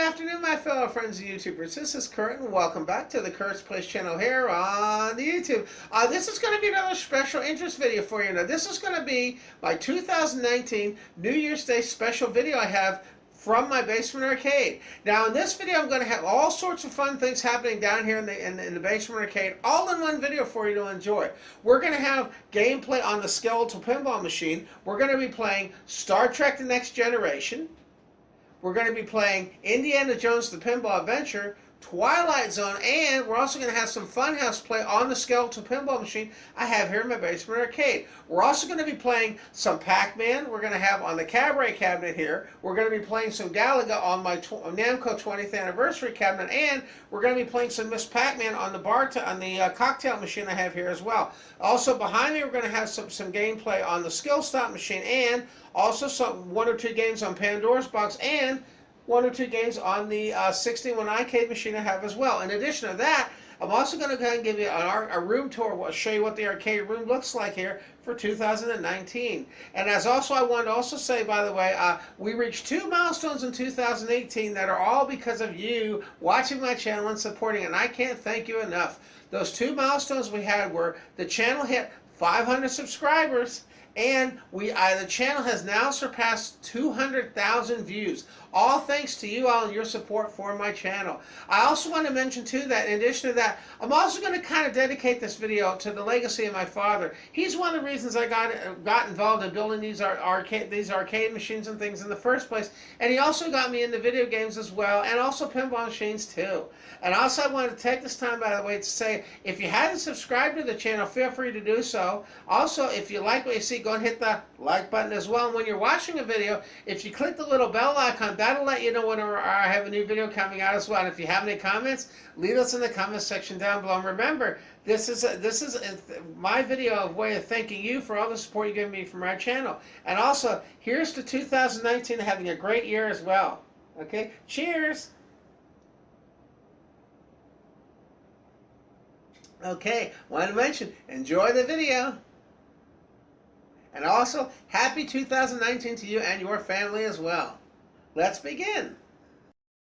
afternoon, my fellow friends and YouTubers. This is Kurt, and welcome back to the Kurt's Place channel here on the YouTube. This is going to be another special interest video for you. Now, this is going to be my 2019 New Year's Day special video I have from my basement arcade. Now, in this video, I'm going to have all sorts of fun things happening down here in the basement arcade, all in one video for you to enjoy. We're going to have gameplay on the Skeletal pinball machine. We're going to be playing Star Trek: The Next Generation. We're going to be playing Indiana Jones: The Pinball Adventure, Twilight Zone, and we're also going to have some Funhouse play on the Skeletal pinball machine I have here in my basement arcade. We're also going to be playing some Pac-Man. We're going to have on the Cabaret Cabinet here. We're going to be playing some Galaga on my Namco 20th Anniversary cabinet, and we're going to be playing some Miss Pac-Man on the cocktail machine I have here as well. Also behind me, we're going to have some gameplay on the Skill Stop machine, and also one or two games on Pandora's box, and one or two games on the 61 arcade machine I have as well. In addition to that, I'm also going to go ahead and give you a room tour. I'll show you what the arcade room looks like here for 2019. And as also, I wanted to also say, by the way, we reached 2 milestones in 2018 that are all because of you watching my channel and supporting it. And I can't thank you enough. Those 2 milestones we had were the channel hit 500 subscribers, and the channel has now surpassed 200,000 views. All thanks to you all and your support for my channel. I also want to mention too that in addition to that, I'm also going to kind of dedicate this video to the legacy of my father. He's one of the reasons I got involved in building these arcade machines and things in the first place. And he also got me into video games as well, and also pinball machines too. And also, I wanted to take this time, by the way, to say, if you haven't subscribed to the channel, feel free to do so. Also, if you like what you see, go and hit the like button as well. And when you're watching a video, if you click the little bell icon, that'll let you know when I have a new video coming out as well. And if you have any comments, leave us in the comments section down below. And remember, this is my video way of thanking you for all the support you've given me for my channel. And also, here's to 2019 having a great year as well. Okay, cheers. Okay, wanted to mention, enjoy the video. And also, happy 2019 to you and your family as well. Let's begin.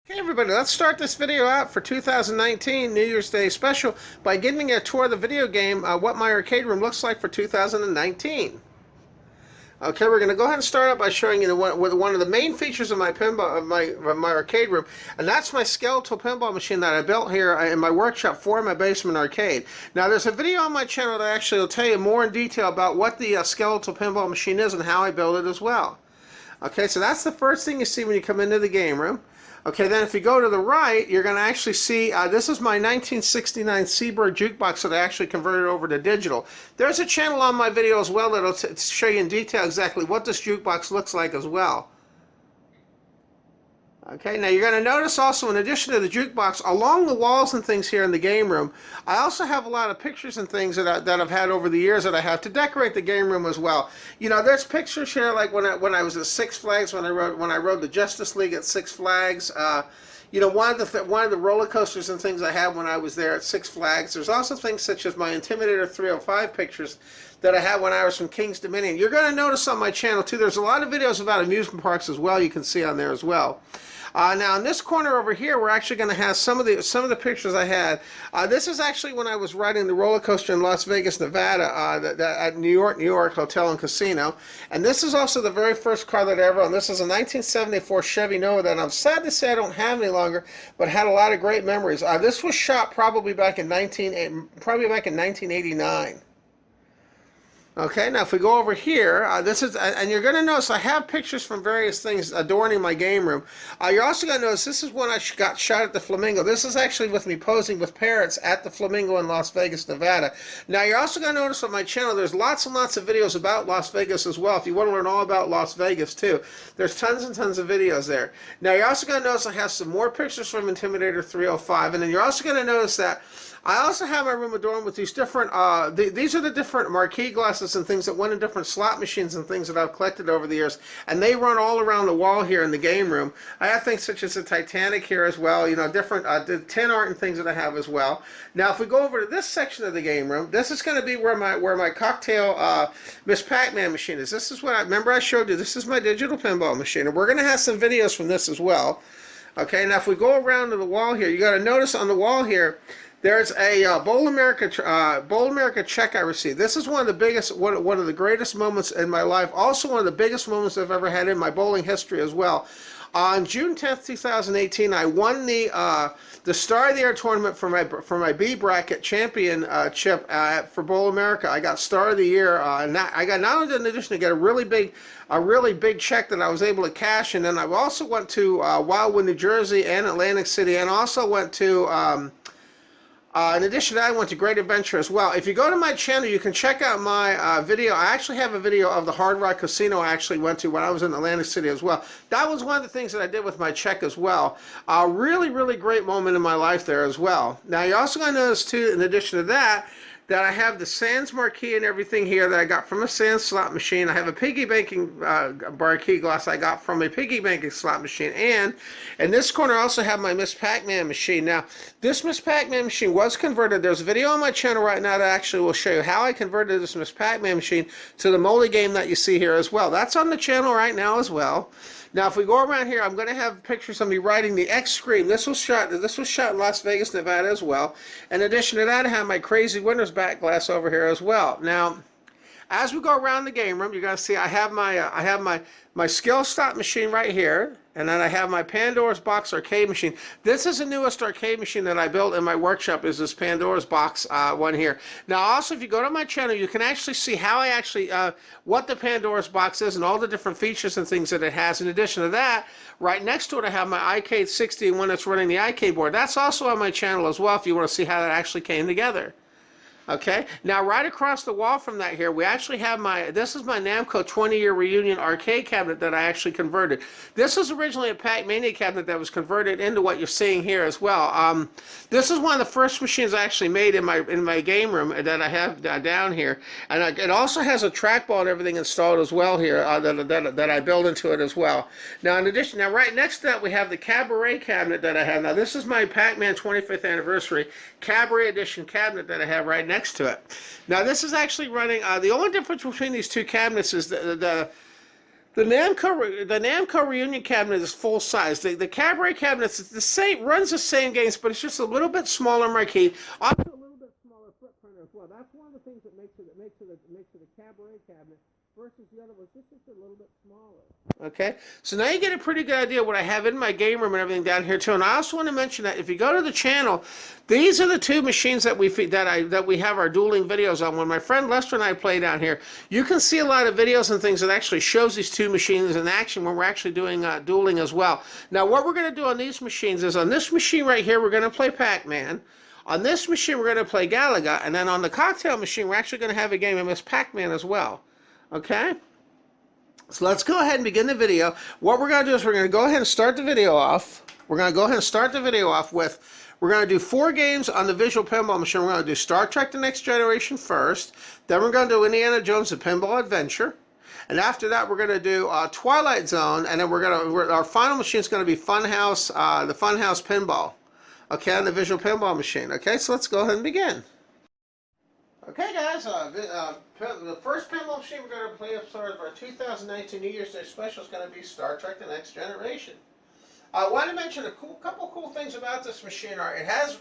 Okay, everybody, let's start this video out for 2019 New Year's Day special by giving a tour of the video game, what my arcade room looks like for 2019. Okay, we're going to go ahead and start out by showing you one of the main features of my arcade room, and that's my Skeletal pinball machine that I built here in my workshop for my basement arcade. Now, there's a video on my channel that actually will tell you more in detail about what the Skeletal pinball machine is and how I built it as well. Okay, so that's the first thing you see when you come into the game room. Okay, then if you go to the right, you're going to actually see, this is my 1969 Seabird Jukebox that I actually converted over to digital. There's a channel on my video as well that will show you in detail exactly what this jukebox looks like as well. Okay, now you're going to notice also, in addition to the jukebox, along the walls and things here in the game room, I also have a lot of pictures and things that I've had over the years that I have to decorate the game room as well. You know, there's pictures here like when I was at Six Flags, when I rode the Justice League at Six Flags. You know, one of the roller coasters and things I had when I was there at Six Flags. There's also things such as my Intimidator 305 pictures that I had when I was from King's Dominion. You're going to notice on my channel too, there's a lot of videos about amusement parks as well. You can see on there as well. Now in this corner over here, we're actually going to have some of the pictures I had. This is actually when I was riding the roller coaster in Las Vegas, Nevada, at New York Hotel and Casino. And this is also the very first car that I ever owned. This is a 1974 Chevy Nova that I'm sad to say I don't have any longer, but had a lot of great memories. This was shot probably back in 1989. Okay, now if we go over here, this is, and you're going to notice I have pictures from various things adorning my game room. You're also going to notice this is when I got shot at the Flamingo. This is actually with me posing with parrots at the Flamingo in Las Vegas, Nevada. Now you're also going to notice on my channel there's lots and lots of videos about Las Vegas as well. If you want to learn all about Las Vegas too, there's tons and tons of videos there. Now you're also going to notice I have some more pictures from Intimidator 305, and then you're also going to notice that I also have my room adorned with these different, these are the different marquee glasses and things that went in different slot machines and things that I've collected over the years, and they run all around the wall here in the game room. I have things such as the Titanic here as well, you know, different the tin art and things that I have as well. Now if we go over to this section of the game room, this is going to be where my cocktail Miss Pac-Man machine is. This is what remember I showed you, this is my digital pinball machine, and we're going to have some videos from this as well. Okay, now if we go around to the wall here, you got to notice on the wall here, there's a Bowl America check I received. This is one of the biggest, one of the greatest moments in my life. Also, one of the biggest moments I've ever had in my bowling history as well. On June 10th, 2018, I won the Star of the Year tournament for my B bracket championship for Bowl America. I got Star of the Year, and I got not only in addition to get a really big check that I was able to cash, and then I also went to Wildwood, New Jersey, and Atlantic City, and also went to. In addition to that, I went to Great Adventure as well. If you go to my channel, you can check out my video. I actually have a video of the Hard Rock Casino I actually went to when I was in Atlantic City as well. That was one of the things that I did with my check as well. Really, really great moment in my life there as well. Now, you're also going to notice, too, in addition to that, that I have the Sands marquee and everything here that I got from a Sands slot machine. I have a piggy banking marquee glass I got from a piggy banking slot machine. And in this corner I also have my Miss Pac-Man machine. Now, this Miss Pac-Man machine was converted. There's a video on my channel right now that actually will show you how I converted this Miss Pac-Man machine to the moldy game that you see here as well. That's on the channel right now as well. Now, if we go around here, I'm going to have pictures of me riding the X Scream. This was shot in Las Vegas, Nevada as well. In addition to that, I have my Crazy Winners back glass over here as well. Now, as we go around the game room, you're going to see I have my skill stop machine right here, and then I have my Pandora's Box arcade machine. This is the newest arcade machine that I built in my workshop, is this Pandora's Box one here. Now, also, if you go to my channel, you can actually see how I actually, what the Pandora's Box is and all the different features and things that it has. In addition to that, right next to it, I have my iCade 60 and one that's running the iCade board. That's also on my channel as well if you want to see how that actually came together. Okay, now right across the wall from that here, we actually have this is my Namco 20-year reunion arcade cabinet that I actually converted. This was originally a Pac-Mania cabinet that was converted into what you're seeing here as well. This is one of the first machines I actually made in my game room that I have down here, and it also has a trackball and everything installed as well here that I built into it as well. Now, in addition, right next to that, we have the Cabaret Cabinet that I have. Now, this is my Pac-Man 25th anniversary Cabaret Edition cabinet that I have right next to it. Now, this is actually running, the only difference between these two cabinets is the Namco reunion cabinet is full size. The Cabaret cabinet is the same, runs the same games, but it's just a little bit smaller marquee. Also a little bit smaller footprint as well. That's one of the things that makes it a Cabaret cabinet versus the other ones. This is a little bit smaller. Okay, so now you get a pretty good idea what I have in my game room and everything down here too. And I also want to mention that if you go to the channel, these are the two machines that we have our dueling videos on. When my friend Lester and I play down here, you can see a lot of videos and things that actually shows these two machines in action when we're actually doing dueling as well. Now, what we're going to do on these machines is on this machine right here, we're going to play Pac-Man. On this machine, we're going to play Galaga, and then on the cocktail machine, we're actually going to have a game of Miss Pac-Man as well. Okay? So let's go ahead and begin the video. What we're going to do is we're going to go ahead and start the video off. We're going to go ahead and start the video off with, we're going to do 4 games on the visual pinball machine. We're going to do Star Trek The Next Generation first. Then we're going to do Indiana Jones The Pinball Adventure. And after that, we're going to do Twilight Zone. And then our final machine is going to be the Funhouse Pinball. Okay, on the visual pinball machine. Okay, so let's go ahead and begin. Okay, guys, the first pinball machine we're going to play as part of our 2019 New Year's Day special is going to be Star Trek The Next Generation. I want to mention a couple cool things about this machine. It has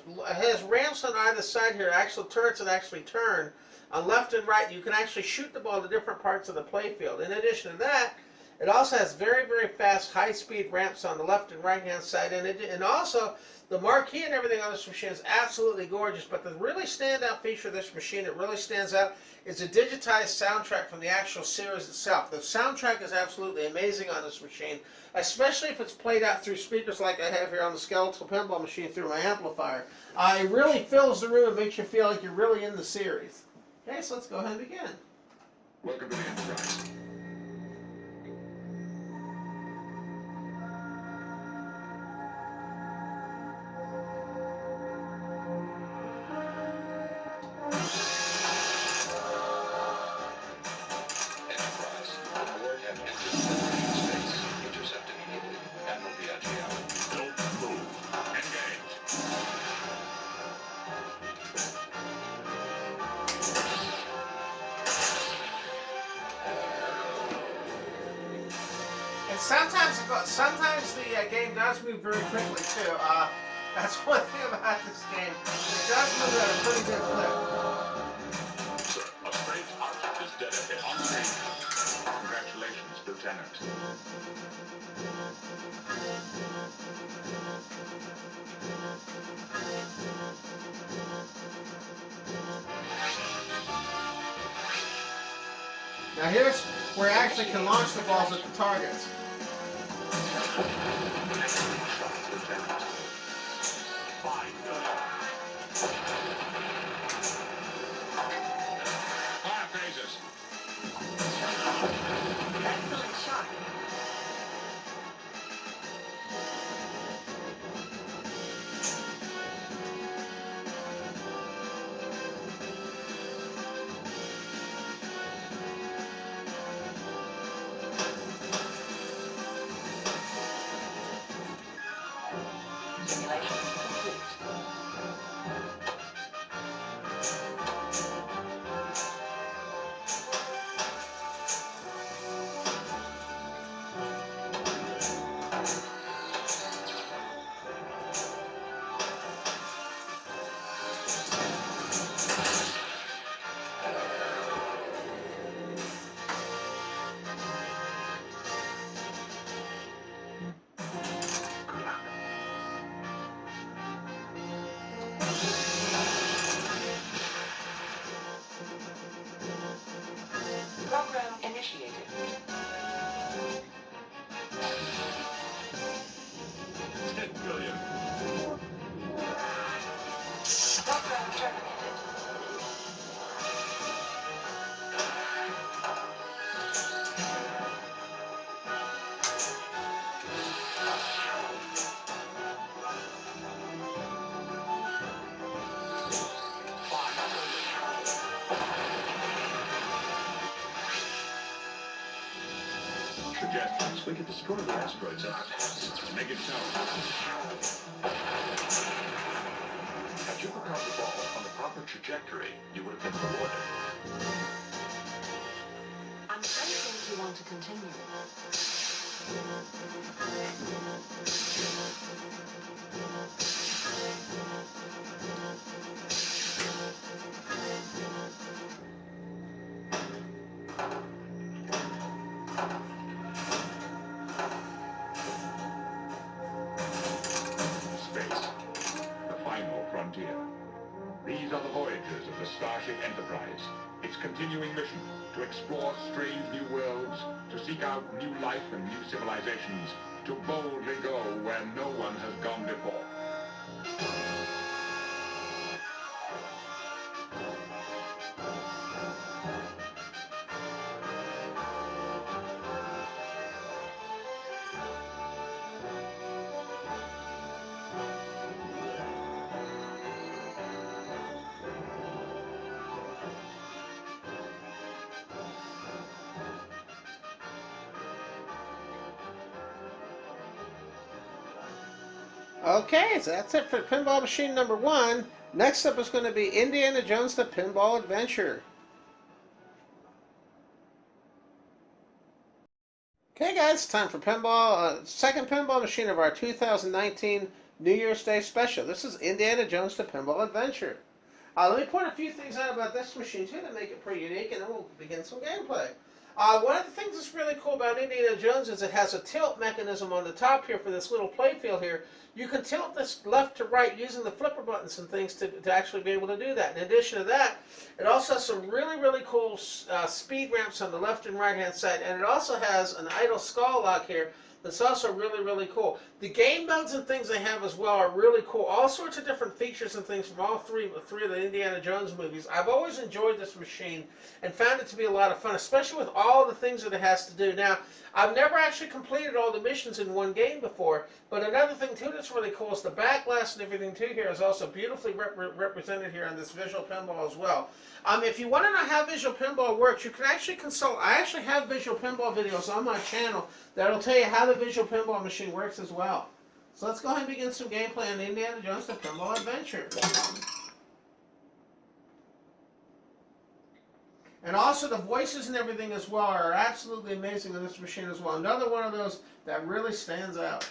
ramps on either side here, actual turrets that actually turn on left and right. You can actually shoot the ball to different parts of the playfield. In addition to that, it also has very, very fast, high-speed ramps on the left and right-hand side. And also, the marquee and everything on this machine is absolutely gorgeous. But the really standout feature of this machine, it really stands out, is a digitized soundtrack from the actual series itself. The soundtrack is absolutely amazing on this machine, especially if it's played out through speakers like I have here on the Skeletal pinball machine through my amplifier. It really fills the room and makes you feel like you're really in the series. Okay, so let's go ahead and begin. Welcome to the Enterprise. sometimes the game does move very quickly too. That's one thing about this game. It does move at a pretty good clip. Sir, a strange object is dead ahead. On screen. Congratulations, Lieutenant. Now here's where you actually can launch the balls at the targets. Lieutenant. Fine. Fire phasers. Excellent shot. Simulation complete. Program initiated. 10 billion. Program terminated. Suggestions. We could destroy the asteroid's arc. Make it so. Had you propelled the ball on the proper trajectory, you would have been rewarded. I'm sensing you want to continue. Space. The final frontier. These are the voyages of the Starship Enterprise. Its continuing mission to explore strange new worlds, to seek out new life and new civilizations, to boldly go where no one has gone before. Okay, so that's it for Pinball Machine number 1. Next up is going to be Indiana Jones The Pinball Adventure. Okay guys, time for Pinball, second Pinball Machine of our 2019 New Year's Day special. This is Indiana Jones The Pinball Adventure. Let me point a few things out about this machine too that make it pretty unique, and then we'll begin some gameplay. One of the things that's really cool about Indiana Jones is it has a tilt mechanism on the top here for this little playfield here. You can tilt this left to right using the flipper buttons and things to actually be able to do that. In addition to that, it also has some really cool speed ramps on the left and right hand side, and it also has an idle skull lock here that's also really cool. The game modes and things they have as well are really cool. All sorts of different features and things from all three of the Indiana Jones movies. I've always enjoyed this machine and found it to be a lot of fun, especially with all the things that it has to do. Now, I've never actually completed all the missions in one game before, but another thing too that's really cool is the back glass and everything too here is also beautifully represented here on this visual pinball as well. If you want to know how visual pinball works, you can actually consult. I actually have visual pinball videos on my channel that'll tell you how the visual pinball machine works as well. So let's go ahead and begin some gameplay on Indiana Jones The Pinball Adventure. And also the voices and everything as well are absolutely amazing on this machine as well. Another one of those that really stands out.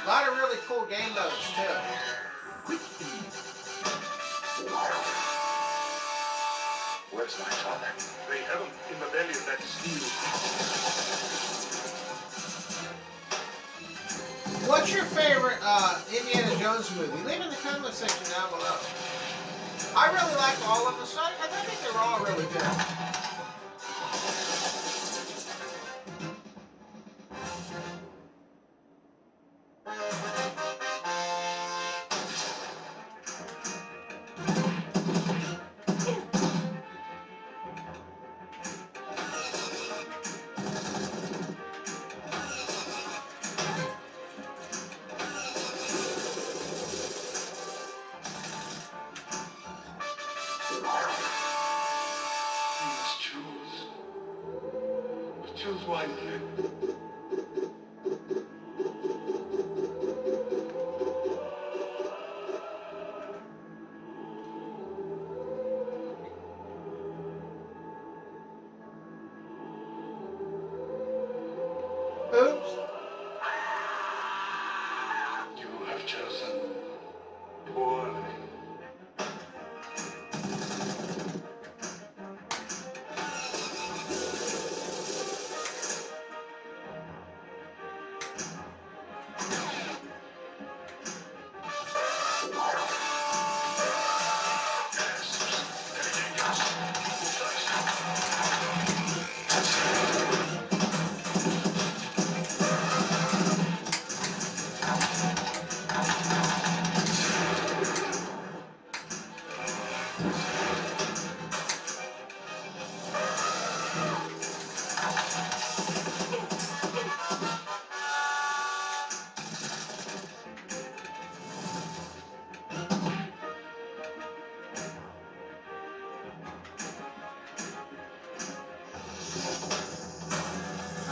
A lot of really cool game modes too. Where's my father? They have him in the belly of that steel. What's your favorite Indiana Jones movie? Leave in the comment section down below. I really like all of them, so I think they're all really good. Choose wisely. Oops. You have chosen poorly.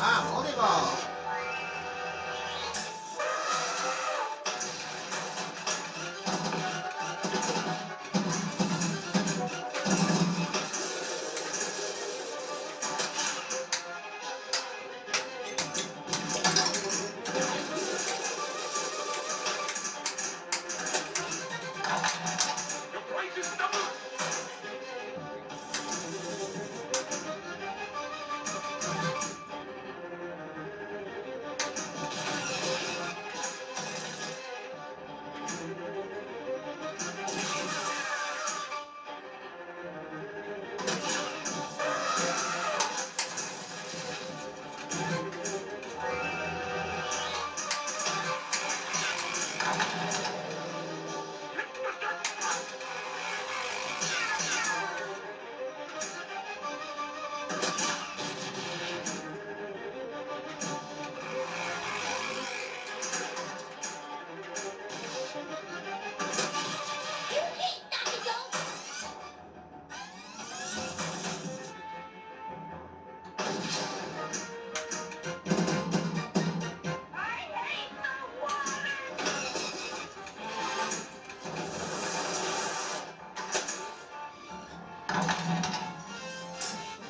Ah, volleyball. Your price is double!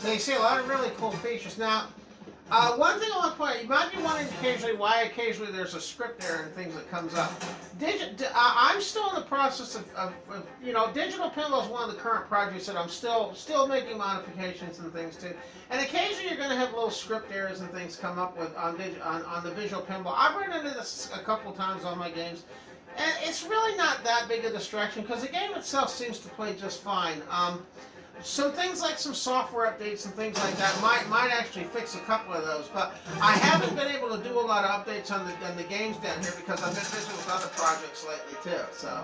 So you see a lot of really cool features. Now, one thing I want to point out, you might be wondering occasionally why occasionally there's a script error and things that comes up. I'm still in the process of you know, Digital Pinball is one of the current projects that I'm still making modifications and things to. And occasionally you're going to have little script errors and things come up with on the Visual Pinball. I've run into this a couple times on my games. And it's really not that big a distraction because the game itself seems to play just fine. Some things like some software updates and things like that might actually fix a couple of those, but I haven't been able to do a lot of updates on the games down here because I've been busy with other projects lately too. So.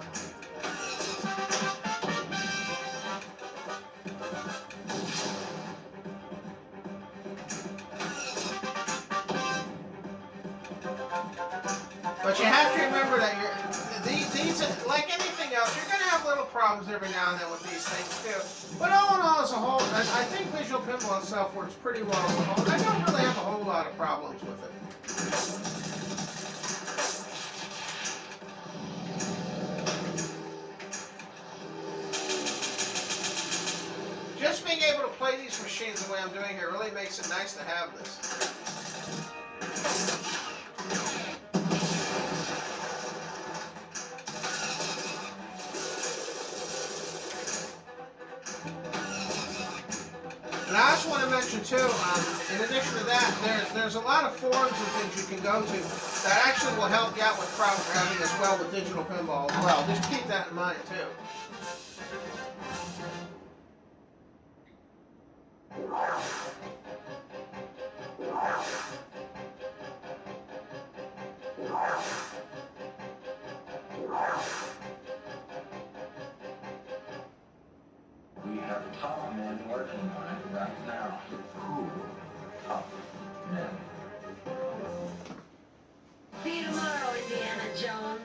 But you have to remember that these like anything else, you're going to have little problems every now and then with these things too. But all in all, as a whole, I think Visual Pinball itself works pretty well as a whole. I don't really have a whole lot of problems with it. Just being able to play these machines the way I'm doing here really makes it nice to have this. And I also want to mention too, in addition to that, there's a lot of forums and things you can go to that actually will help you out with problems you're having as well with Digital Pinball as well. Just keep that in mind too. We have top men working on it right now. Who? Top men. See you tomorrow, Indiana Jones.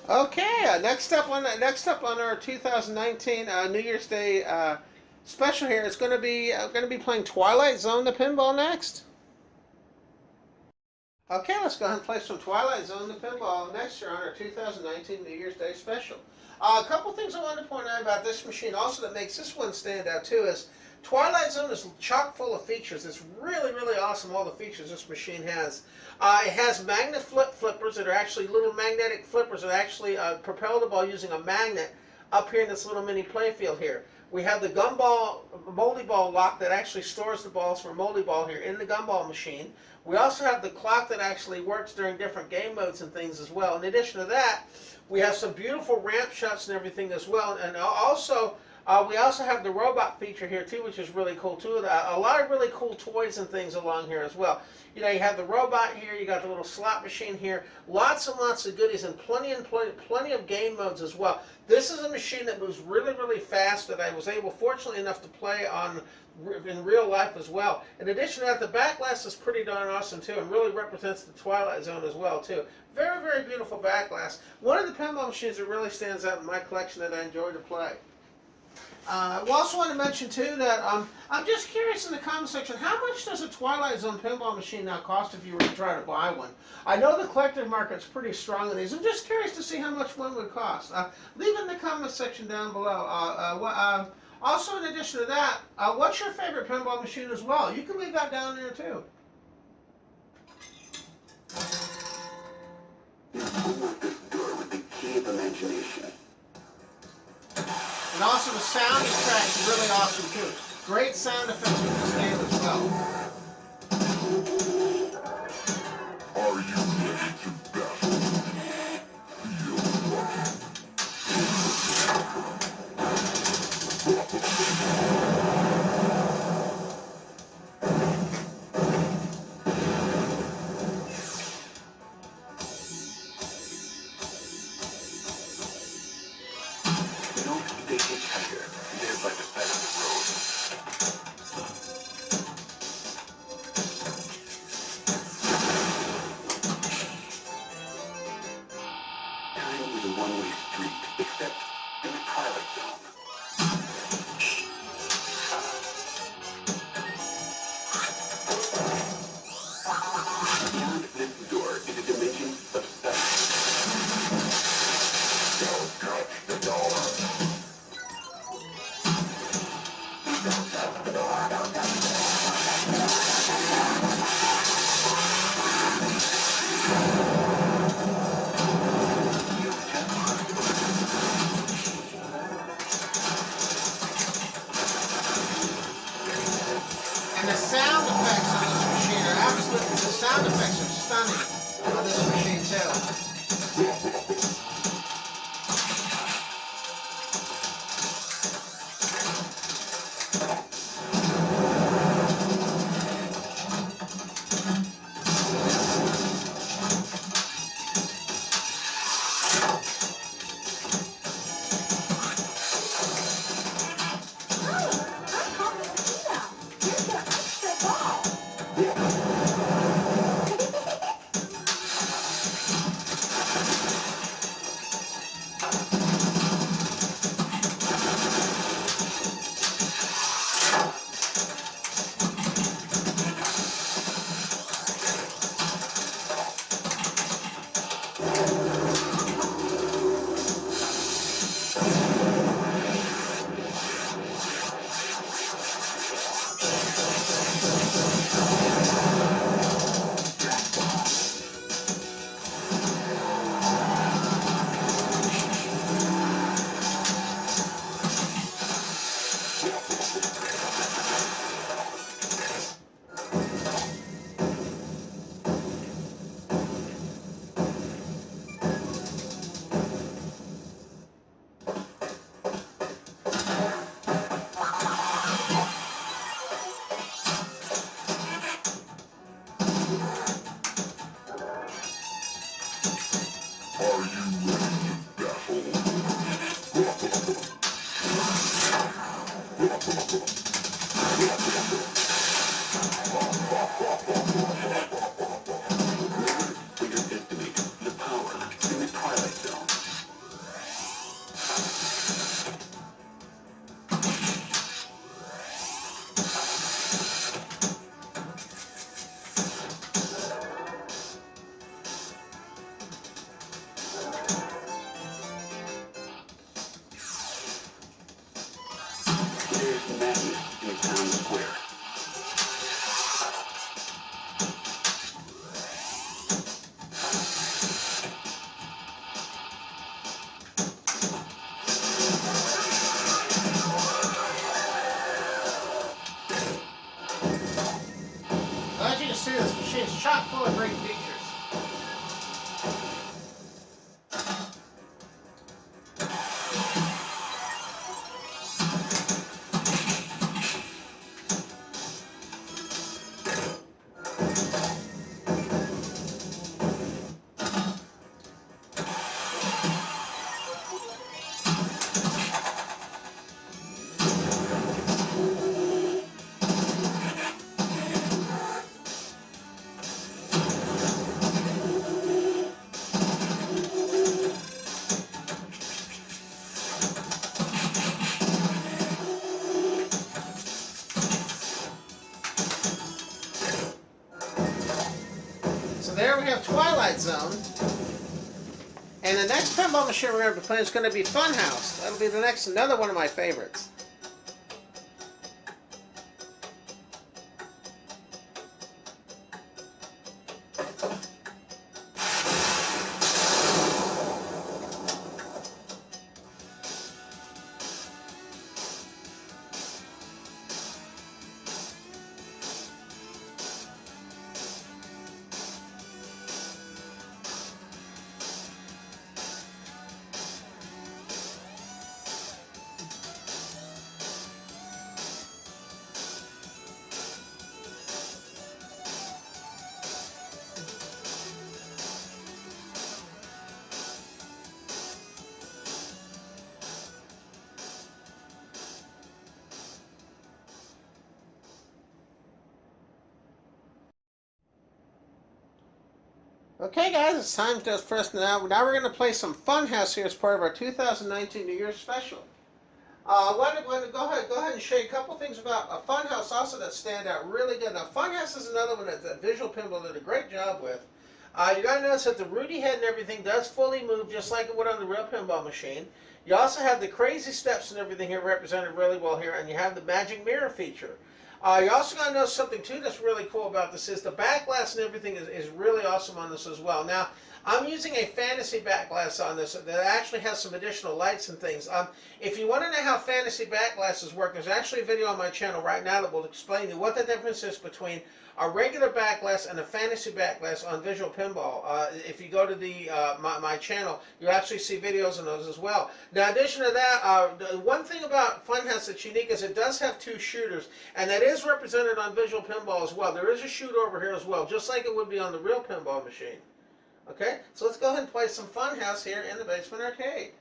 Okay, next up on our 2019 New Year's Day special here is going to be playing Twilight Zone the Pinball next. Okay, let's go ahead and play some Twilight Zone the Pinball next year on our 2019 New Year's Day special. A couple things I wanted to point out about this machine also that makes this one stand out too is Twilight Zone is chock full of features. It's really, really awesome, all the features this machine has. It has magnet flippers that are actually little magnetic flippers that actually propel the ball using a magnet up here in this little mini playfield here. We have the gumball, moldy ball lock that actually stores the balls for moldy ball here in the gumball machine. We also have the clock that actually works during different game modes and things as well. In addition to that, we have some beautiful ramp shots and everything as well. And also, we also have the robot feature here too, which is really cool too. A lot of really cool toys and things along here as well. You know, you have the robot here, you got the little slot machine here, lots and lots of goodies, and plenty of game modes as well. This is a machine that moves really, really fast that I was able, fortunately enough, to play on in real life as well. In addition to that, the back glass is pretty darn awesome too, and really represents the Twilight Zone as well too. Very, very beautiful back glass. One of the pinball machines that really stands out in my collection that I enjoy to play. We also want to mention too that I'm just curious in the comment section, how much does a Twilight Zone pinball machine now cost if you were to try to buy one? I know the collector market's pretty strong in these. I'm just curious to see how much one would cost. Leave in the comment section down below. Also, in addition to that, what's your favorite pinball machine as well? You can leave that down there too. Unlock this door with the key of imagination. And also the sound effects are really awesome too. Great sound effects with this game as well. Are you ready to battle? Feel lucky. Don't be a hitchhiker. There by the side of the road. Time is a one-way street, except in the Twilight Zone. Beyond this door is a dimension of sight. Don't touch the door. And the sound effects on this machine are absolutely, the sound effects are stunning on this machine too. there we have Twilight Zone. And the next pinball machine we're going to be playing is going to be Funhouse. That'll be the next, another one of my favorites. Okay, guys, it's time to first now. Now we're going to play some Funhouse here as part of our 2019 New Year's special. I want to go ahead and show you a couple things about a Funhouse also that stand out really good. Now, Funhouse is another one that Visual Pinball did a great job with. You got to notice that the Rudy head and everything does fully move just like it would on the real pinball machine. You also have the crazy steps and everything here represented really well here, and you have the magic mirror feature. You also got to know something too that's really cool about this is the back glass and everything is really awesome on this as well. Now, I'm using a fantasy back glass on this that actually has some additional lights and things. If you want to know how fantasy back glasses work, there's actually a video on my channel right now that will explain to you what the difference is between a regular back glass and a fantasy back glass on Visual Pinball. If you go to the my channel, you actually see videos on those as well. Now, in addition to that, the one thing about Funhouse that's unique is it does have two shooters, and that is represented on Visual Pinball as well. There is a shooter over here as well, just like it would be on the real pinball machine. Okay, so let's go ahead and play some Funhouse here in the Basement Arcade.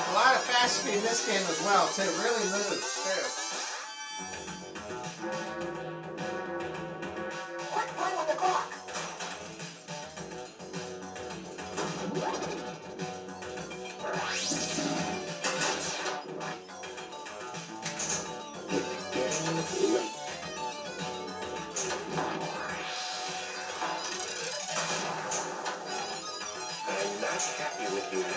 A lot of fast speed in this game as well, too. It really moves, too. What's going on the clock? I'm not happy with you now.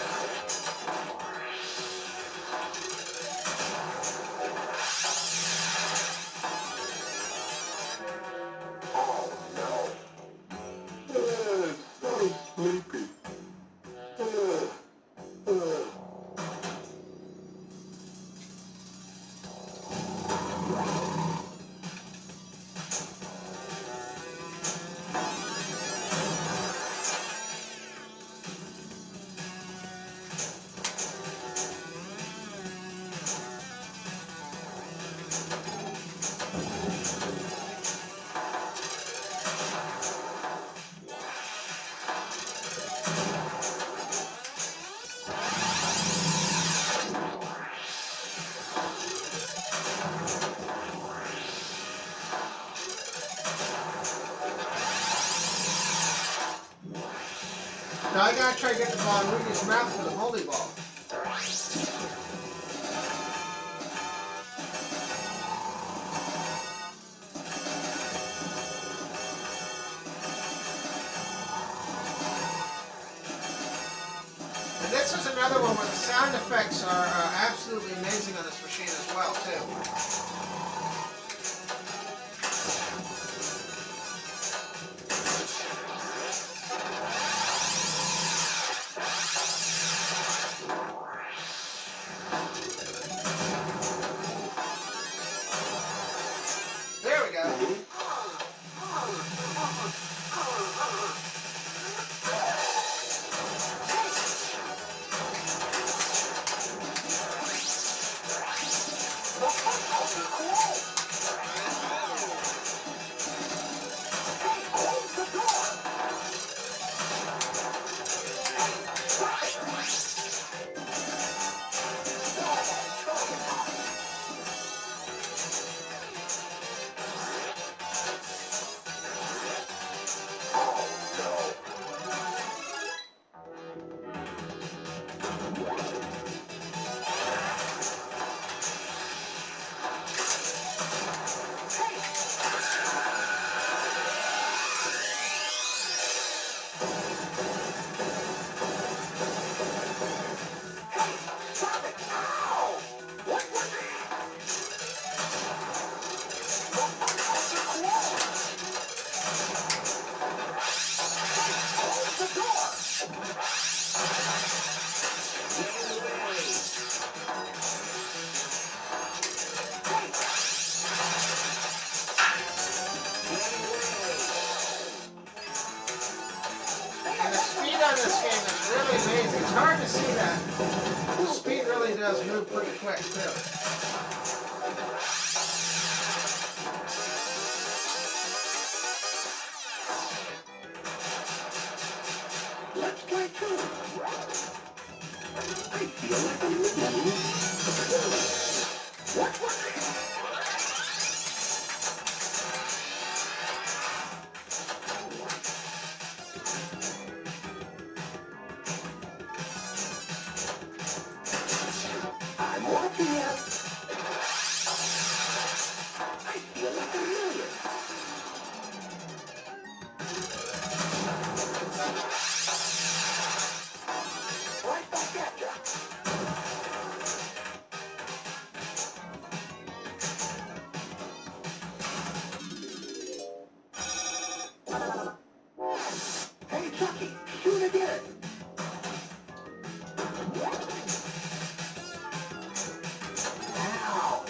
Now I gotta try to get the ball in Rudy's mouth for the volleyball. And this is another one where the sound effects are absolutely amazing on this machine as well, too. There we go. And the speed on this game is really amazing. It's hard to see that. The speed really does move pretty quick, too. Let's play too. I feel like I'm living. What was it? I'm watching it. I feel like a million. Right back at ya. Hey, Chucky, shoot again. Ow.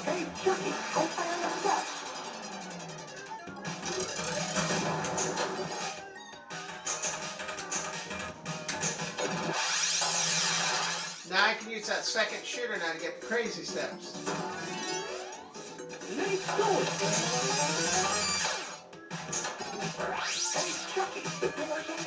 Hey, Chucky, go play on the steps. Now I can use that second shooter now to get the crazy steps. Nice going. Hey, Chucky, the door's open.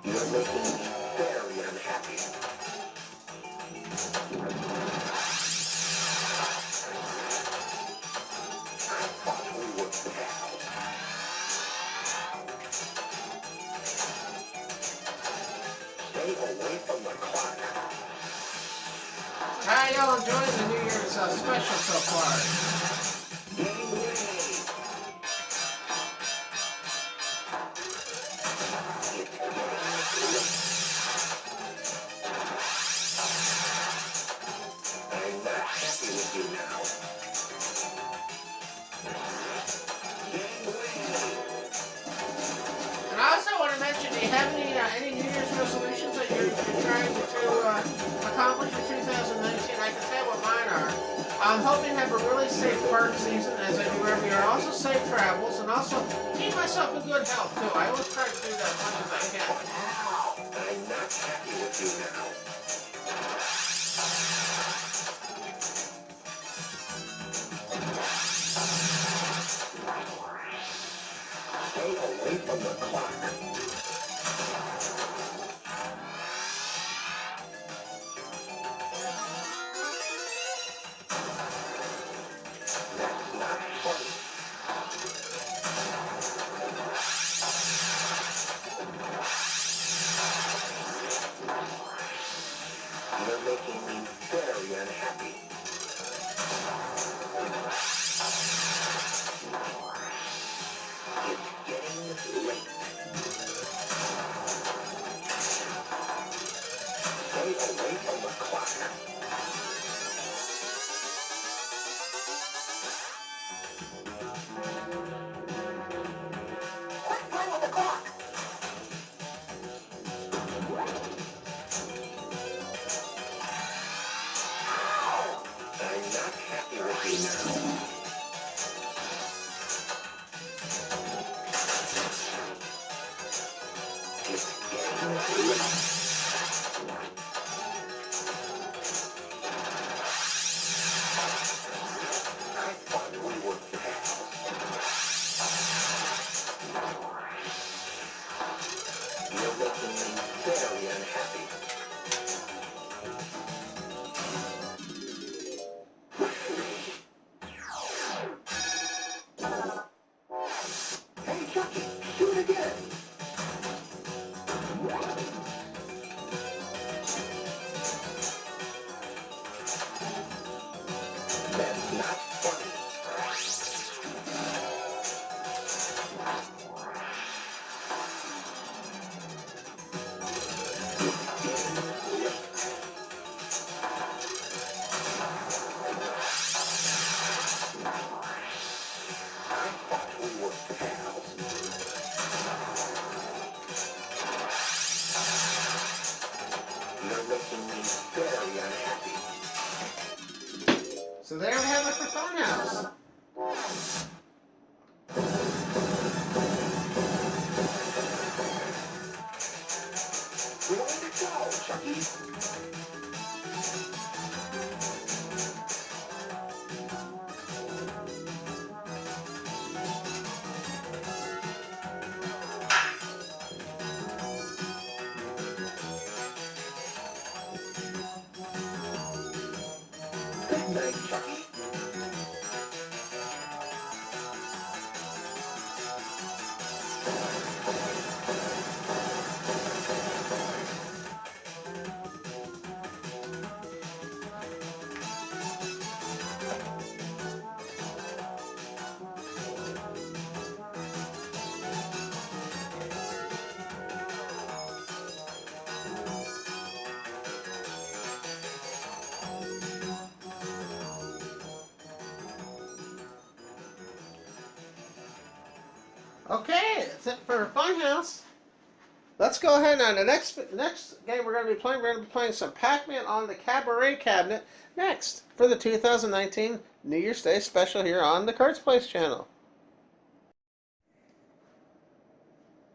You're making me very unhappy. I thought we were pals. Stay away from the clock. Alright, y'all enjoying the new special so far. I'm not happy with you now. And I also want to mention, do you have any New Year's resolutions that you're trying to accomplish in 2019? I can tell you what mine are. I'm hoping to have a really safe park season, as I do every year. Also safe travels, and also keep myself in good health, too. I always try to do that as much as I can. I'm not happy with you now. Stay away from the clock. That's not funny. You're making me very unhappy. It's getting late. Stay away from the clock. Quit playing with the clock. I'm not happy with you now. It's getting late. I thought we were pals. You're making me very unhappy. Hey, Chucky, do it again. That's not funny. I thought we were pals. You're making me very unhappy. So there we have it for Funhouse. Where did it go, Chucky? Good night, Chucky. Okay, that's it for Funhouse. Let's go ahead on the next game we're going to be playing. We're going to be playing some Pac-Man on the Cabaret Cabinet next for the 2019 New Year's Day special here on the Kurt's Place channel.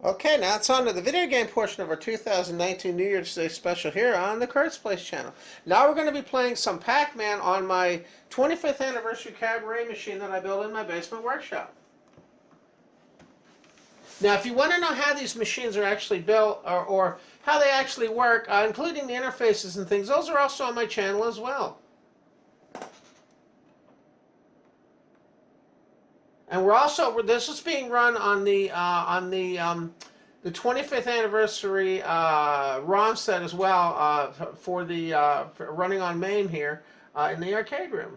Okay, now it's on to the video game portion of our 2019 New Year's Day special here on the Kurt's Place channel. Now we're going to be playing some Pac-Man on my 25th anniversary Cabaret machine that I built in my basement workshop. Now, if you want to know how these machines are actually built or how they actually work, including the interfaces and things, those are also on my channel as well. And this is being run on the 25th anniversary ROM set as well for running on MAME here in the arcade room.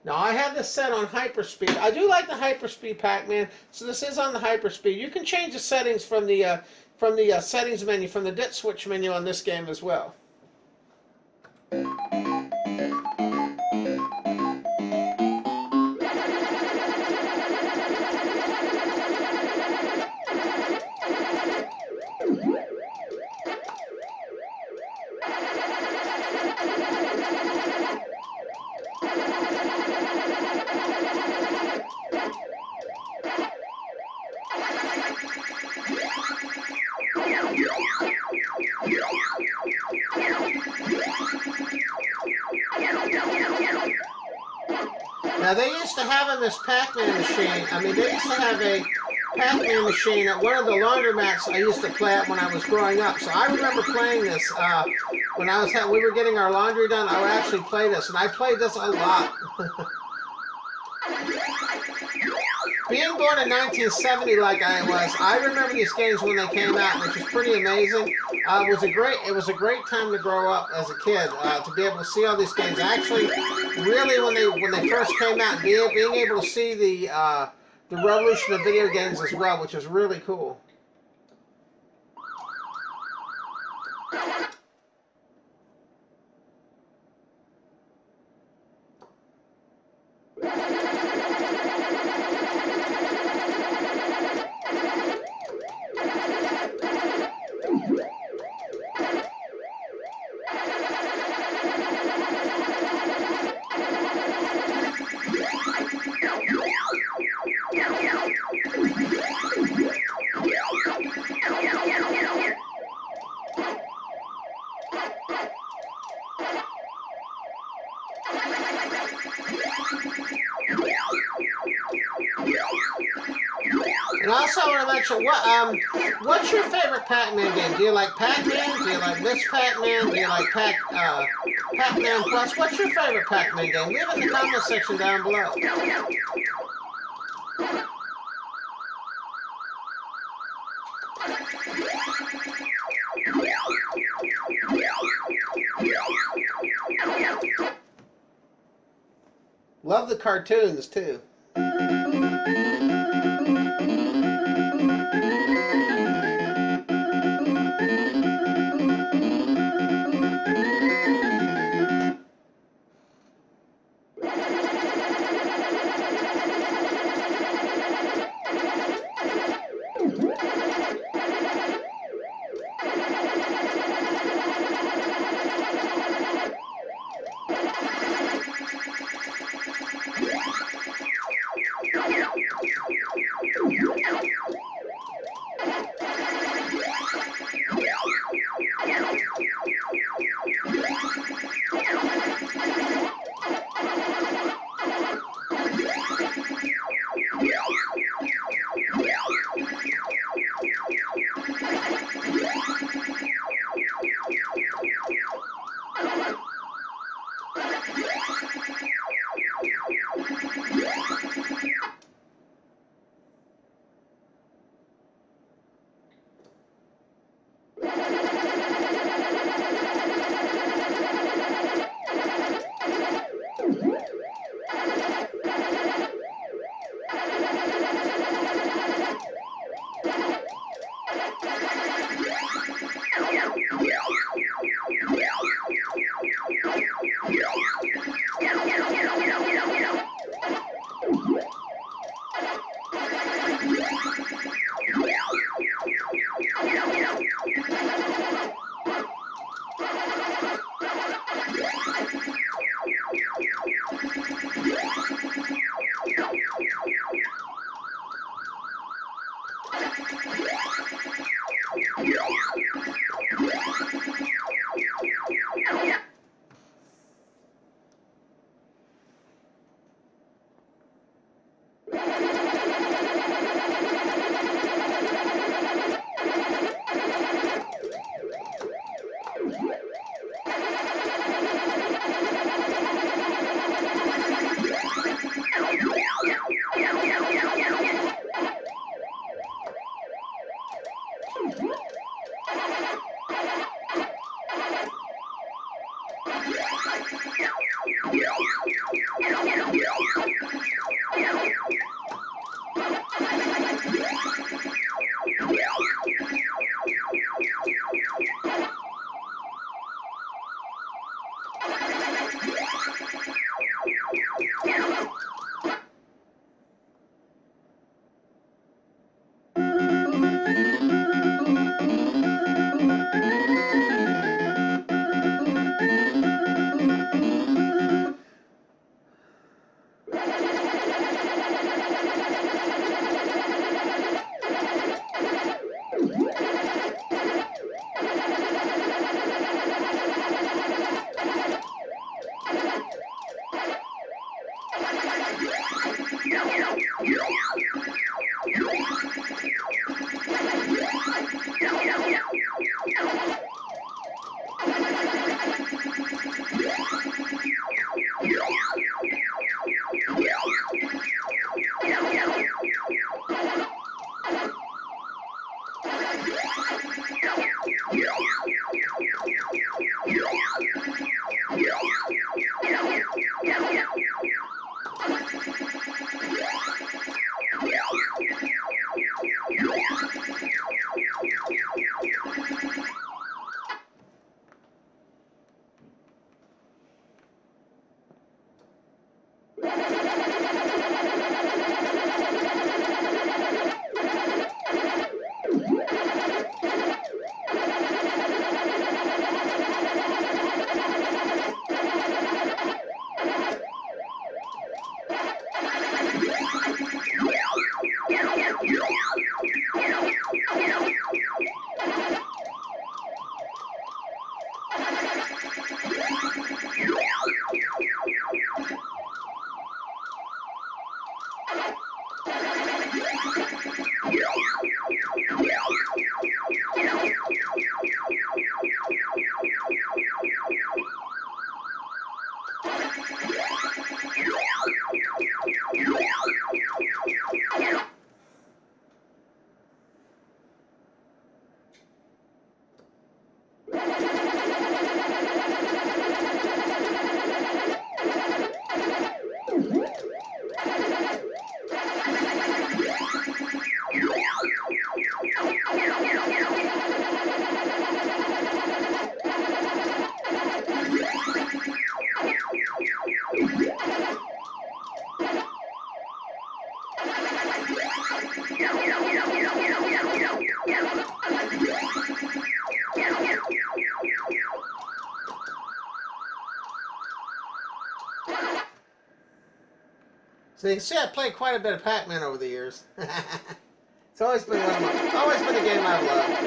Now I have this set on hyperspeed. I do like the hyperspeed Pac-Man, so this is on the hyperspeed. You can change the settings from the settings menu, from the dip switch menu on this game as well. Now, they used to have this Pac-Man machine. I mean, they used to have a Pac-Man machine at one of the laundromats I used to play at when I was growing up. So I remember playing this when we were getting our laundry done. I would actually play this, and I played this a lot. Being born in 1970 like I was, I remember these games when they came out, which is pretty amazing. It was a great time to grow up as a kid, to be able to see all these games. Actually, really, when they first came out, being able to see the revolution of video games as well, which is really cool. And also, I want to mention, what's your favorite Pac-Man game? Do you like Pac-Man? Do you like this Pac-Man? Do you like Pac-Man Plus? What's your favorite Pac-Man game? Leave it in the comment section down below. Love the cartoons, too. So you can see I played quite a bit of Pac-Man over the years. It's always been always been a game I've loved.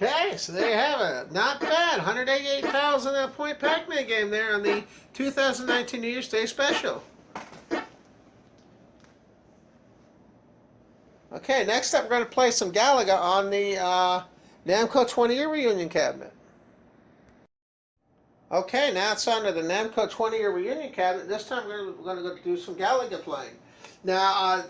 Okay, so there you have it. Not bad. 188,000 point Pac-Man game there on the 2019 New Year's Day special. Okay, next up we're going to play some Galaga on the Namco 20-year reunion cabinet. Okay, now it's on to the Namco 20-year reunion cabinet. This time we're going to go do some Galaga playing. Now,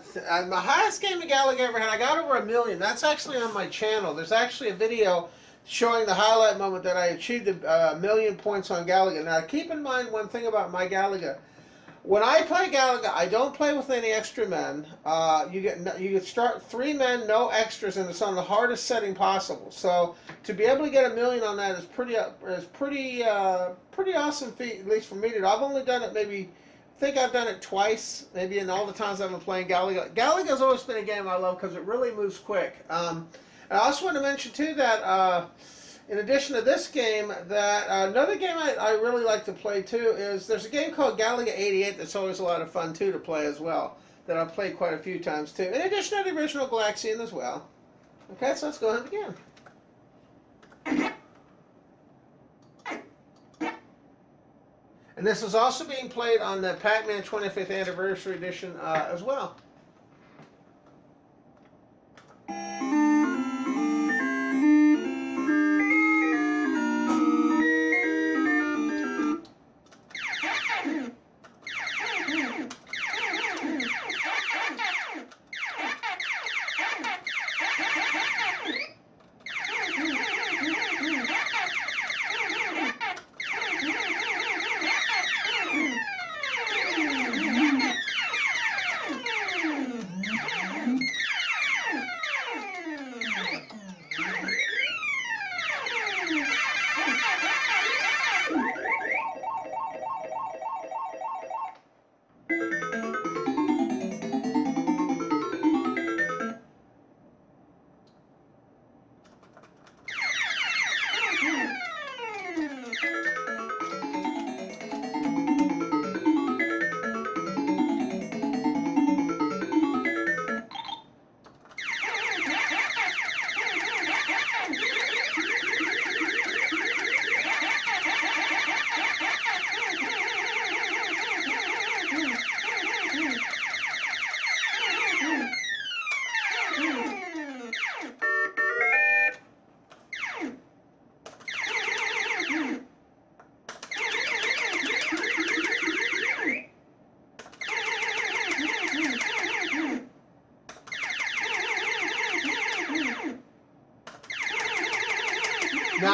my highest game of Galaga ever had, I got over 1 million. That's actually on my channel. There's actually a video showing the highlight moment that I achieved 1 million points on Galaga. Now, keep in mind one thing about my Galaga. When I play Galaga, I don't play with any extra men. You start 3 men, no extras, and it's on the hardest setting possible. So to be able to get 1 million on that is pretty awesome feat, at least for me to do. I've only done it maybe. I think I've done it twice, maybe in all the times I've been playing Galaga. Galaga's always been a game I love because it really moves quick. And I also want to mention too that in addition to this game, that another game I really like to play too is there's a game called Galaga 88 that's always a lot of fun too to play as well, that I've played quite a few times too. In addition to the original Galaxian as well. Okay, so let's go ahead and begin. And this is also being played on the Pac-Man 25th Anniversary Edition as well.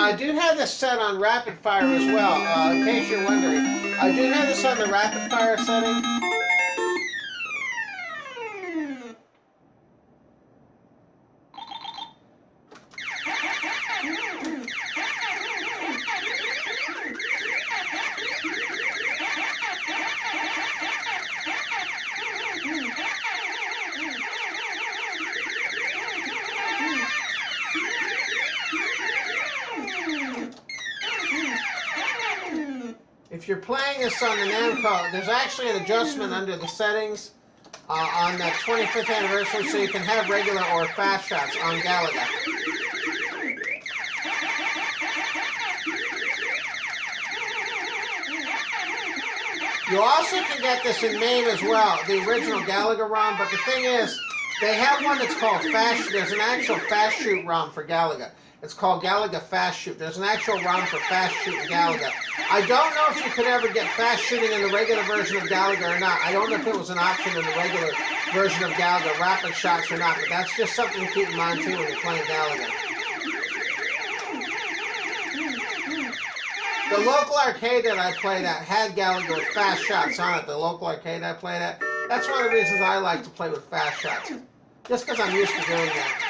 I do have this set on rapid fire as well, in case you're wondering. I do have this on the rapid fire setting. If you're playing this on the Namco, there's actually an adjustment under the settings on that 25th anniversary, so you can have regular or fast shots on Galaga. You also can get this in MAME as well, the original Galaga ROM, but the thing is, they have one that's called Fast. There's an actual Fast Shoot ROM for Galaga. It's called Galaga Fast Shoot. There's an actual ROM for Fast Shoot in Galaga. I don't know if you could ever get fast shooting in the regular version of Galaga or not. I don't know if it was an option in the regular version of Galaga, rapid shots or not, but that's just something to keep in mind too when you're playing Galaga. The local arcade that I played at had Galaga with fast shots on it. The local arcade I played at. That's one of the reasons I like to play with fast shots. Just because I'm used to doing that.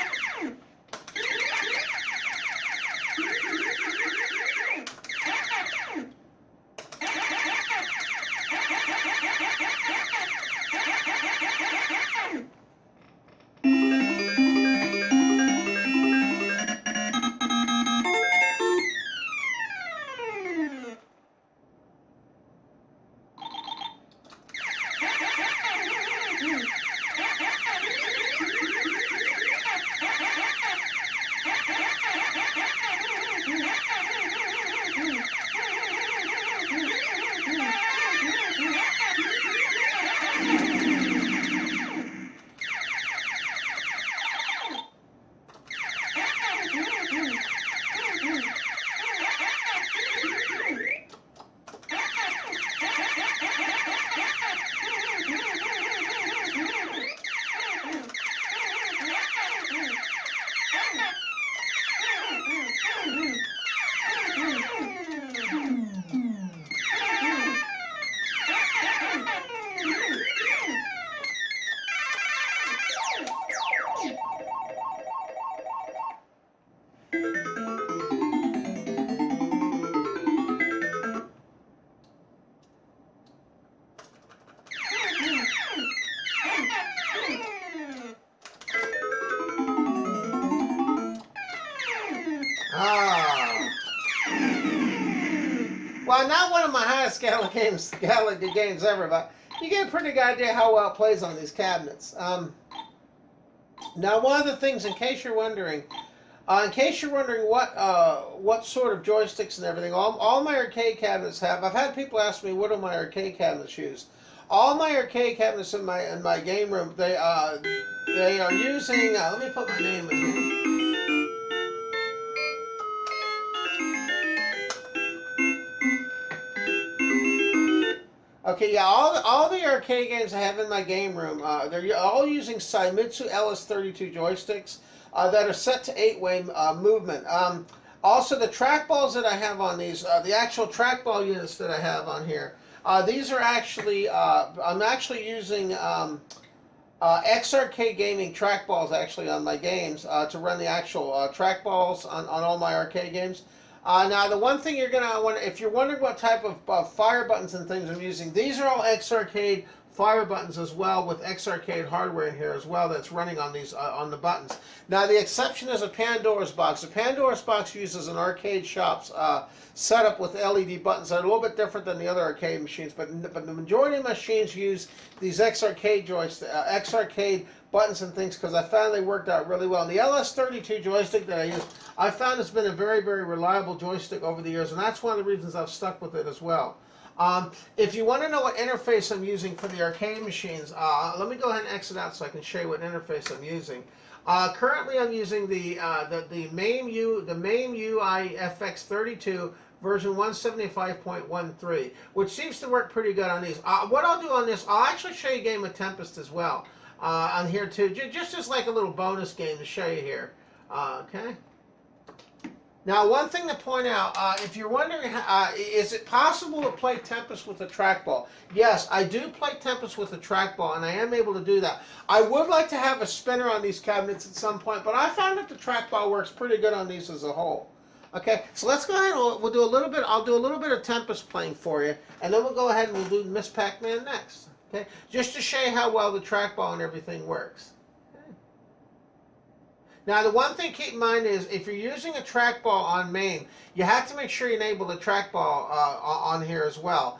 Well, not one of my highest Galaga games ever, but you get a pretty good idea how well it plays on these cabinets. Now, one of the things, in case you're wondering what sort of joysticks and everything, all my arcade cabinets have. I've had people ask me, what do my arcade cabinets use? All my arcade cabinets in my game room, they are using. Let me put my name in here. Okay, yeah, all the arcade games I have in my game room, they're all using Seimitsu LS32 joysticks that are set to 8-way movement. Also, the trackballs that I have on these, the actual trackball units that I have on here, these are actually, I'm actually using X-Arcade Gaming trackballs actually on my games to run the actual trackballs on all my arcade games. Now, the one thing you're going to want, if you're wondering what type of fire buttons and things I'm using, these are all X-Arcade fire buttons as well, with X-Arcade hardware in here as well that's running on these on the buttons. Now, the exception is a Pandora's box. The Pandora's box uses an arcade shop's setup with LED buttons that are a little bit different than the other arcade machines, but the majority of machines use these X-Arcade X-Arcade buttons and things because I found they worked out really well. And the LS32 joystick that I use, I found it's been a very, very reliable joystick over the years, and that's one of the reasons I've stuck with it as well. If you want to know what interface I'm using for the arcade machines, let me go ahead and exit out so I can show you what interface I'm using. Currently, I'm using the MAME UI FX32 version 175.13, which seems to work pretty good on these. What I'll do on this, I'll actually show you a game of Tempest as well on here too, just as like a little bonus game to show you here. Okay. Now, one thing to point out, if you're wondering, is it possible to play Tempest with a trackball? Yes, I do play Tempest with a trackball, and I am able to do that. I would like to have a spinner on these cabinets at some point, but I found that the trackball works pretty good on these as a whole. Okay, so let's go ahead and we'll do a little bit. I'll do a little bit of Tempest playing for you, and then we'll go ahead and we'll do Miss Pac-Man next. Okay, just to show you how well the trackball and everything works. Now, the one thing to keep in mind is if you're using a trackball on main, you have to make sure you enable the trackball on here as well.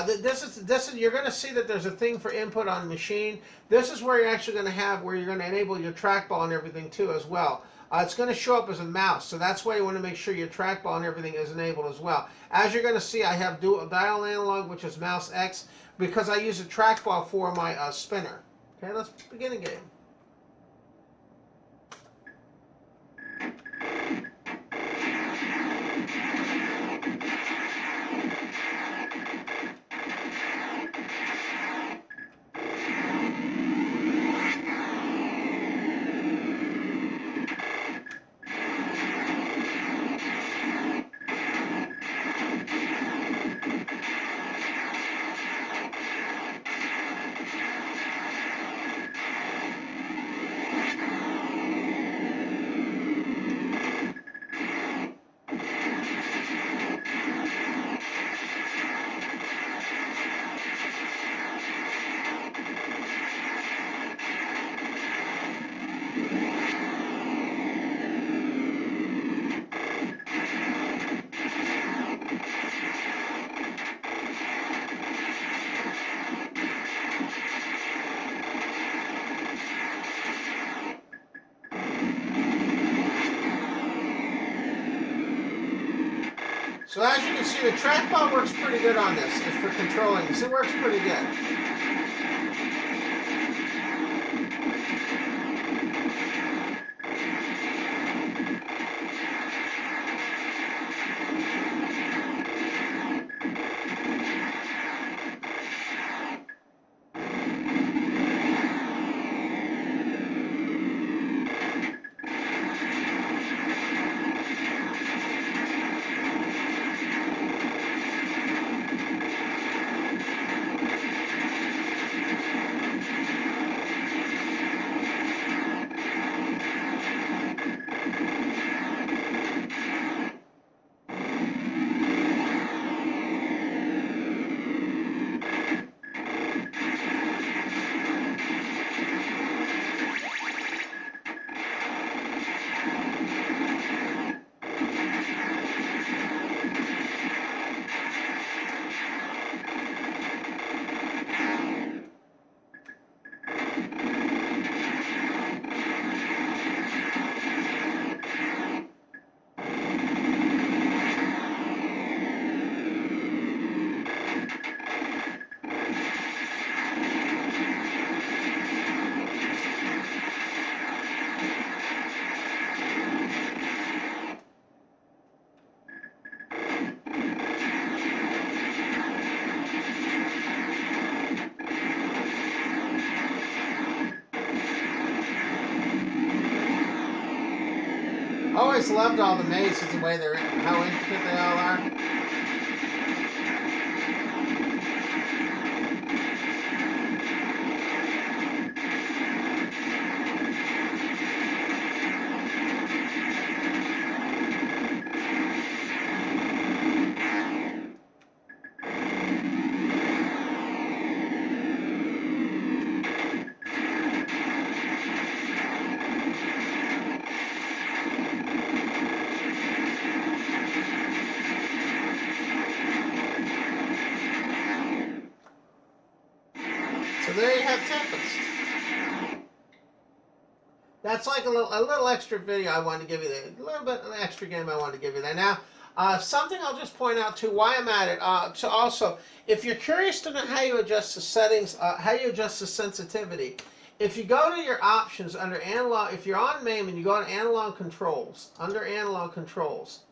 This is you're going to see that there's a thing for input on machine. This is where you're actually going to have where you're going to enable your trackball and everything too as well. It's going to show up as a mouse, so that's why you want to make sure your trackball and everything is enabled as well. As you're going to see, I have dual dial analog, which is mouse X, because I use a trackball for my spinner. Okay, let's begin a game. So as you can see, the trackball works pretty good on this for controlling this. It works pretty good. I always loved all the mazes, the way they're, how intricate they all are. So there you have Tempest. That's like a little extra video I wanted to give you there. A little bit of an extra game I wanted to give you there. Now, something I'll just point out too, why I'm at it. So also, if you're curious to know how you adjust the settings, how you adjust the sensitivity, if you go to your options under analog, if you're on MAME and you go to analog controls, under analog controls,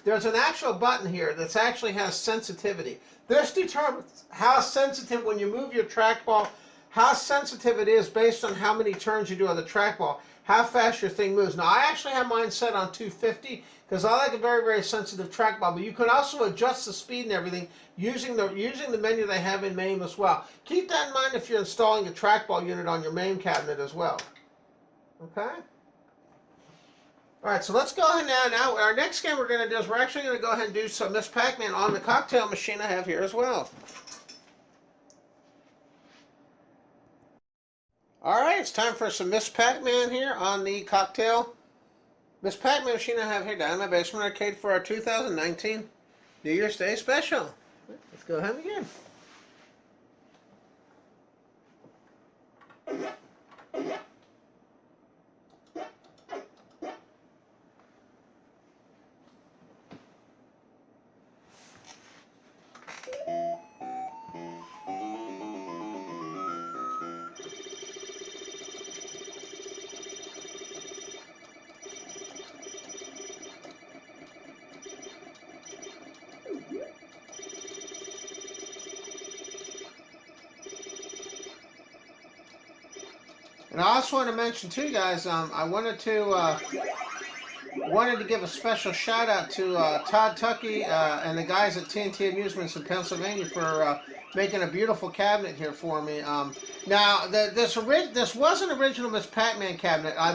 there's an actual button here that actually has sensitivity. This determines how sensitive, when you move your trackball, how sensitive it is based on how many turns you do on the trackball, how fast your thing moves. Now, I actually have mine set on 250 because I like a very, very sensitive trackball, but you can also adjust the speed and everything using the menu they have in MAME as well. Keep that in mind if you're installing a trackball unit on your MAME cabinet as well. Okay? All right, so let's go ahead now. Now, our next game we're going to do is we're actually going to go ahead and do some Miss Pac-Man on the cocktail machine I have here as well. All right, it's time for some Miss Pac-Man here on the cocktail Miss Pac-Man machine I have here down in my basement arcade for our 2019 New Year's Day special. Let's go ahead and begin. And I also want to mention too, guys, I wanted to give a special shout out to Todd Tuckey and the guys at TNT Amusements in Pennsylvania for making a beautiful cabinet here for me. Now, this was an original Miss Pac-Man cabinet. I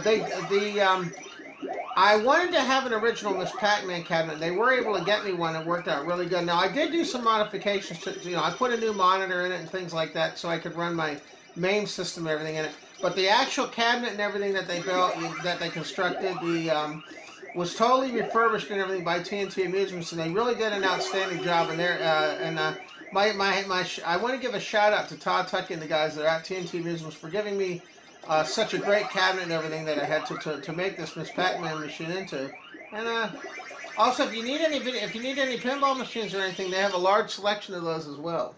wanted to have an original Miss Pac-Man cabinet. They were able to get me one. It worked out really good. Now, I did do some modifications to, I put a new monitor in it and things like that so I could run my MAME system and everything in it. But the actual cabinet and everything that they built, that they constructed, was totally refurbished and everything by TNT Amusements, and they really did an outstanding job. And I want to give a shout out to Todd Tuckey and the guys that are at TNT Amusements for giving me such a great cabinet and everything that I had to make this Miss Pac-Man machine into. And also, if you need any pinball machines or anything, they have a large selection of those as well.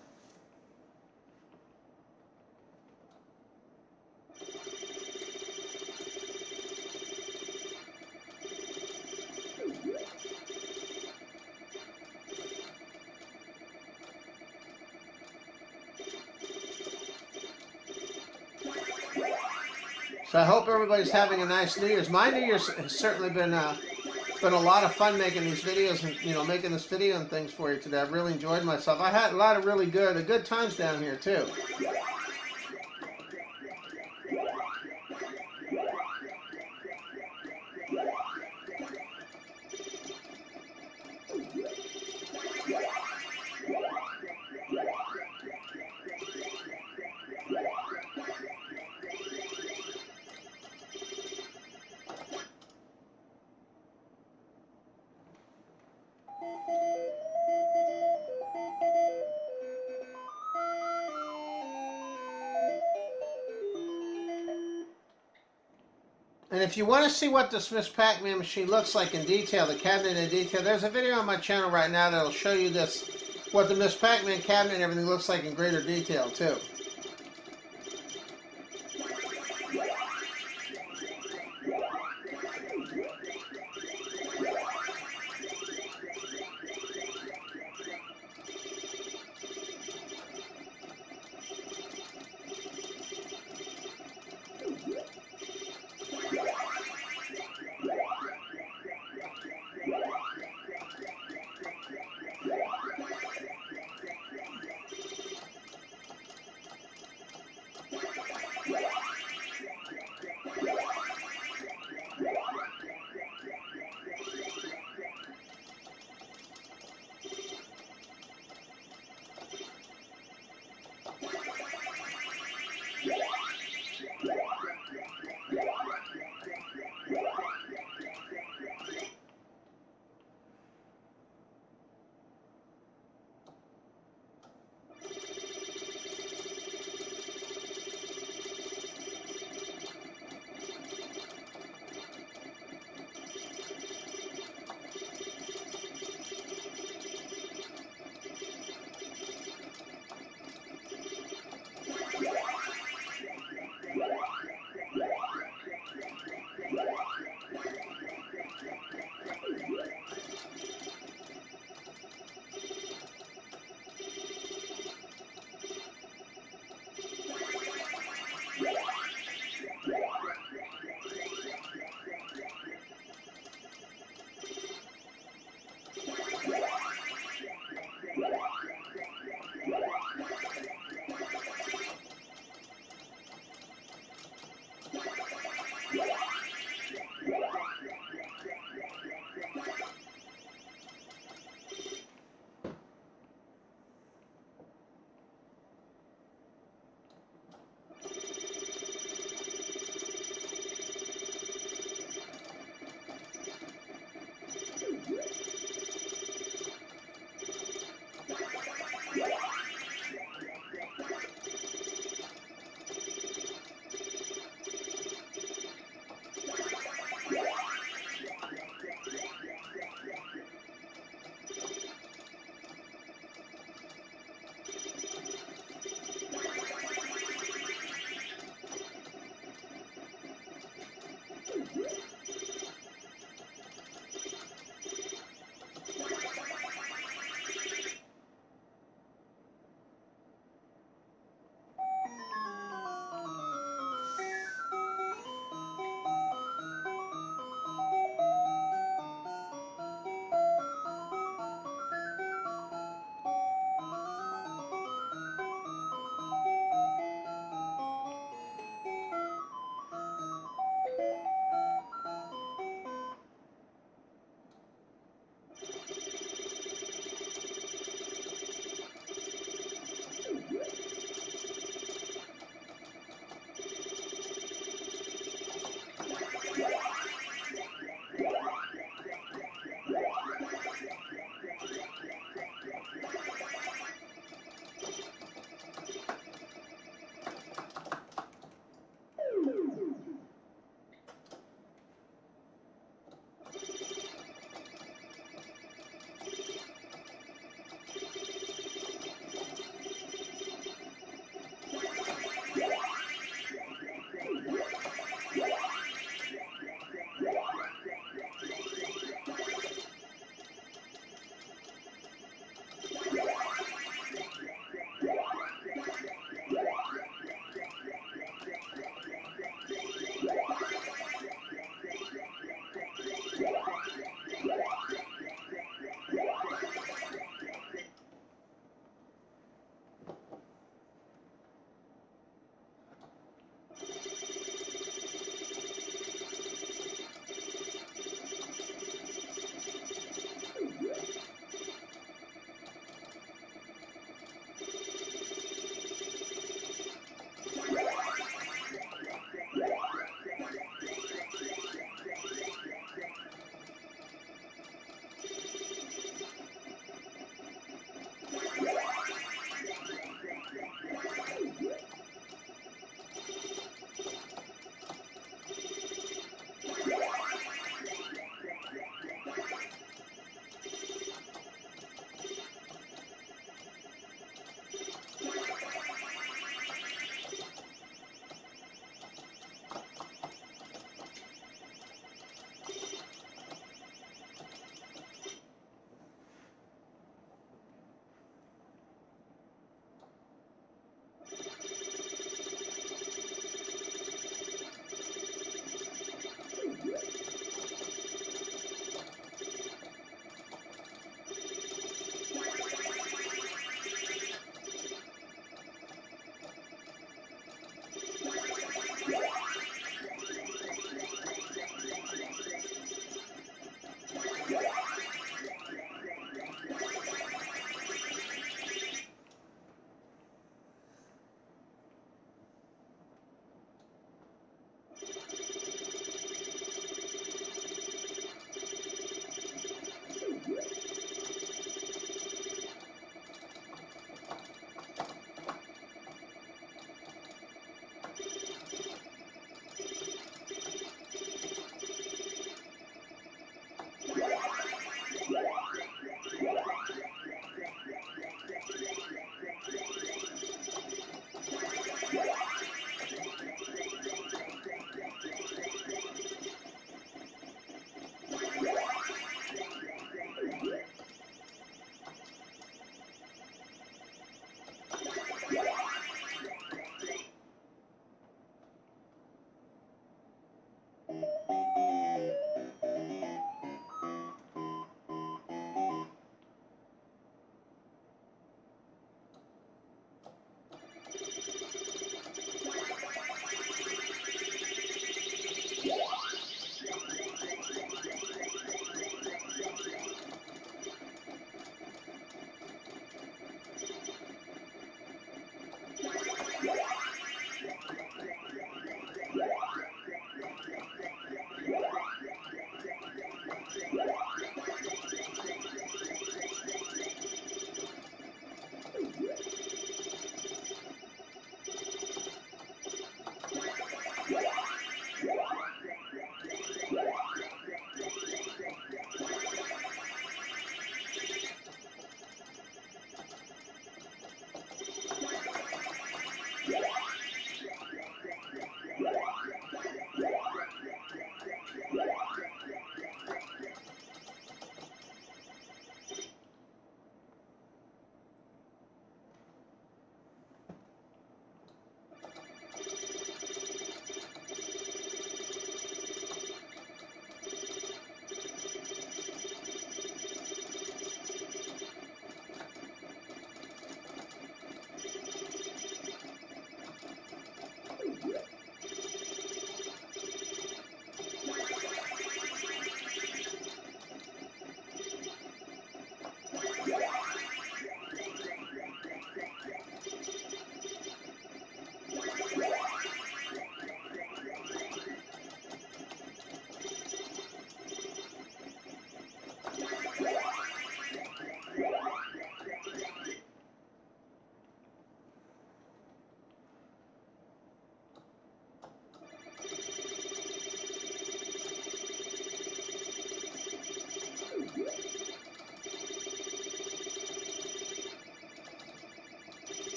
So I hope everybody's having a nice New Year's. My New Year's has certainly been a lot of fun making these videos and making this video and things for you today. I've really enjoyed myself. I had a lot of really good times down here too. And if you want to see what this Miss Pac-Man machine looks like in detail, the cabinet in detail, there's a video on my channel right now that'll show you what the Miss Pac-Man cabinet and everything looks like in greater detail too.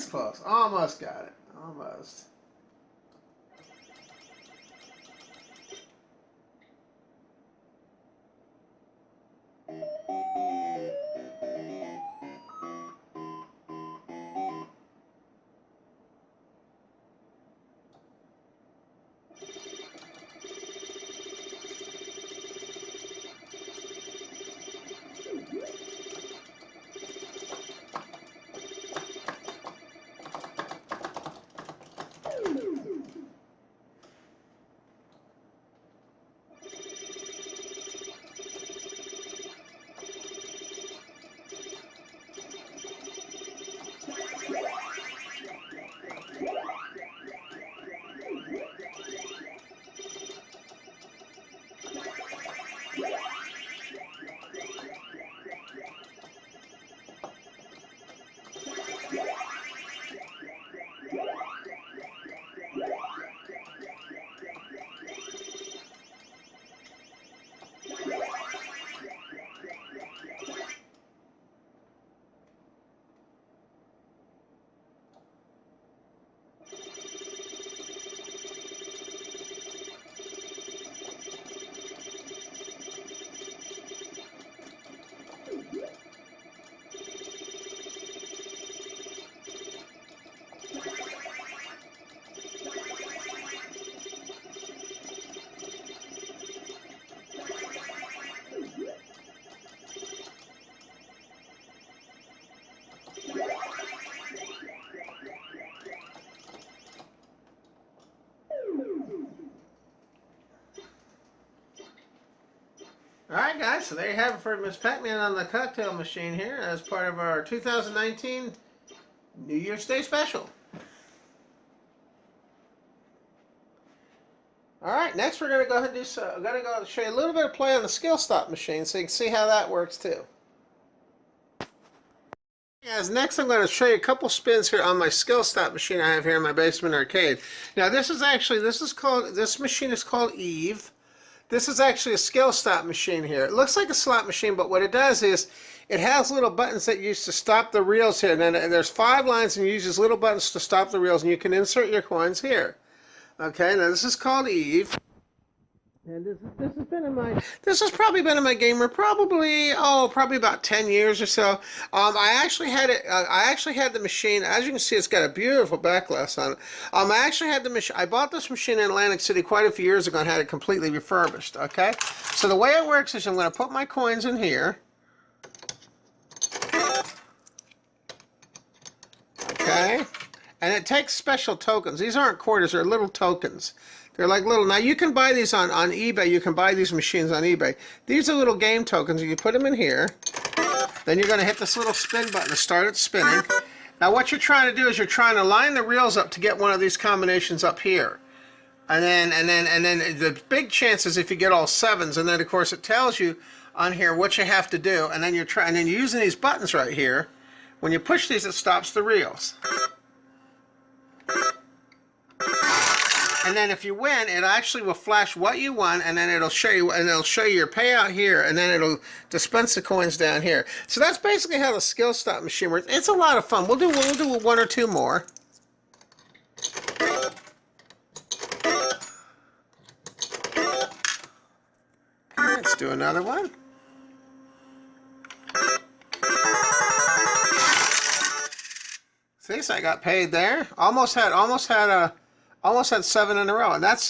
close. Almost got it. Almost. Alright guys, so there you have it for Miss Pac-Man on the cocktail machine here as part of our 2019 New Year's Day special. Alright, next we're going to go ahead and do I'm going to go show you a little bit of play on the skill stop machine so you can see how that works too. Guys, next I'm going to show you a couple spins here on my skill stop machine I have here in my basement arcade. Now this machine is called Eve. This is actually a skill stop machine here. It looks like a slot machine, but what it does is it has little buttons that you use to stop the reels here. And then there's 5 lines and you use these little buttons to stop the reels and you can insert your coins here. Okay, now this is called Eve. And this has probably been in my game room probably about 10 years or so. I actually had the machine. As you can see, it's got a beautiful back glass on it. I actually had the machine. I bought this machine in Atlantic City quite a few years ago and had it completely refurbished. Okay, so the way it works is I'm going to put my coins in here. Okay, and it takes special tokens. These aren't quarters; they're little tokens. They're like little. Now you can buy these on eBay. You can buy these machines on eBay. These are little game tokens. You put them in here. Then you're going to hit this little spin button to start it spinning. Now what you're trying to do is you're trying to line the reels up to get one of these combinations up here. And then the big chance is if you get all 7s. And then of course it tells you on here what you have to do. And then you're using these buttons right here. When you push these, it stops the reels. And then if you win, it actually will flash what you won, and then it'll show you, your payout here, and then it'll dispense the coins down here. So that's basically how the skill stop machine works. It's a lot of fun. We'll do 1 or 2 more. Let's do another one. See, so I got paid there. Almost had 7 in a row, and that's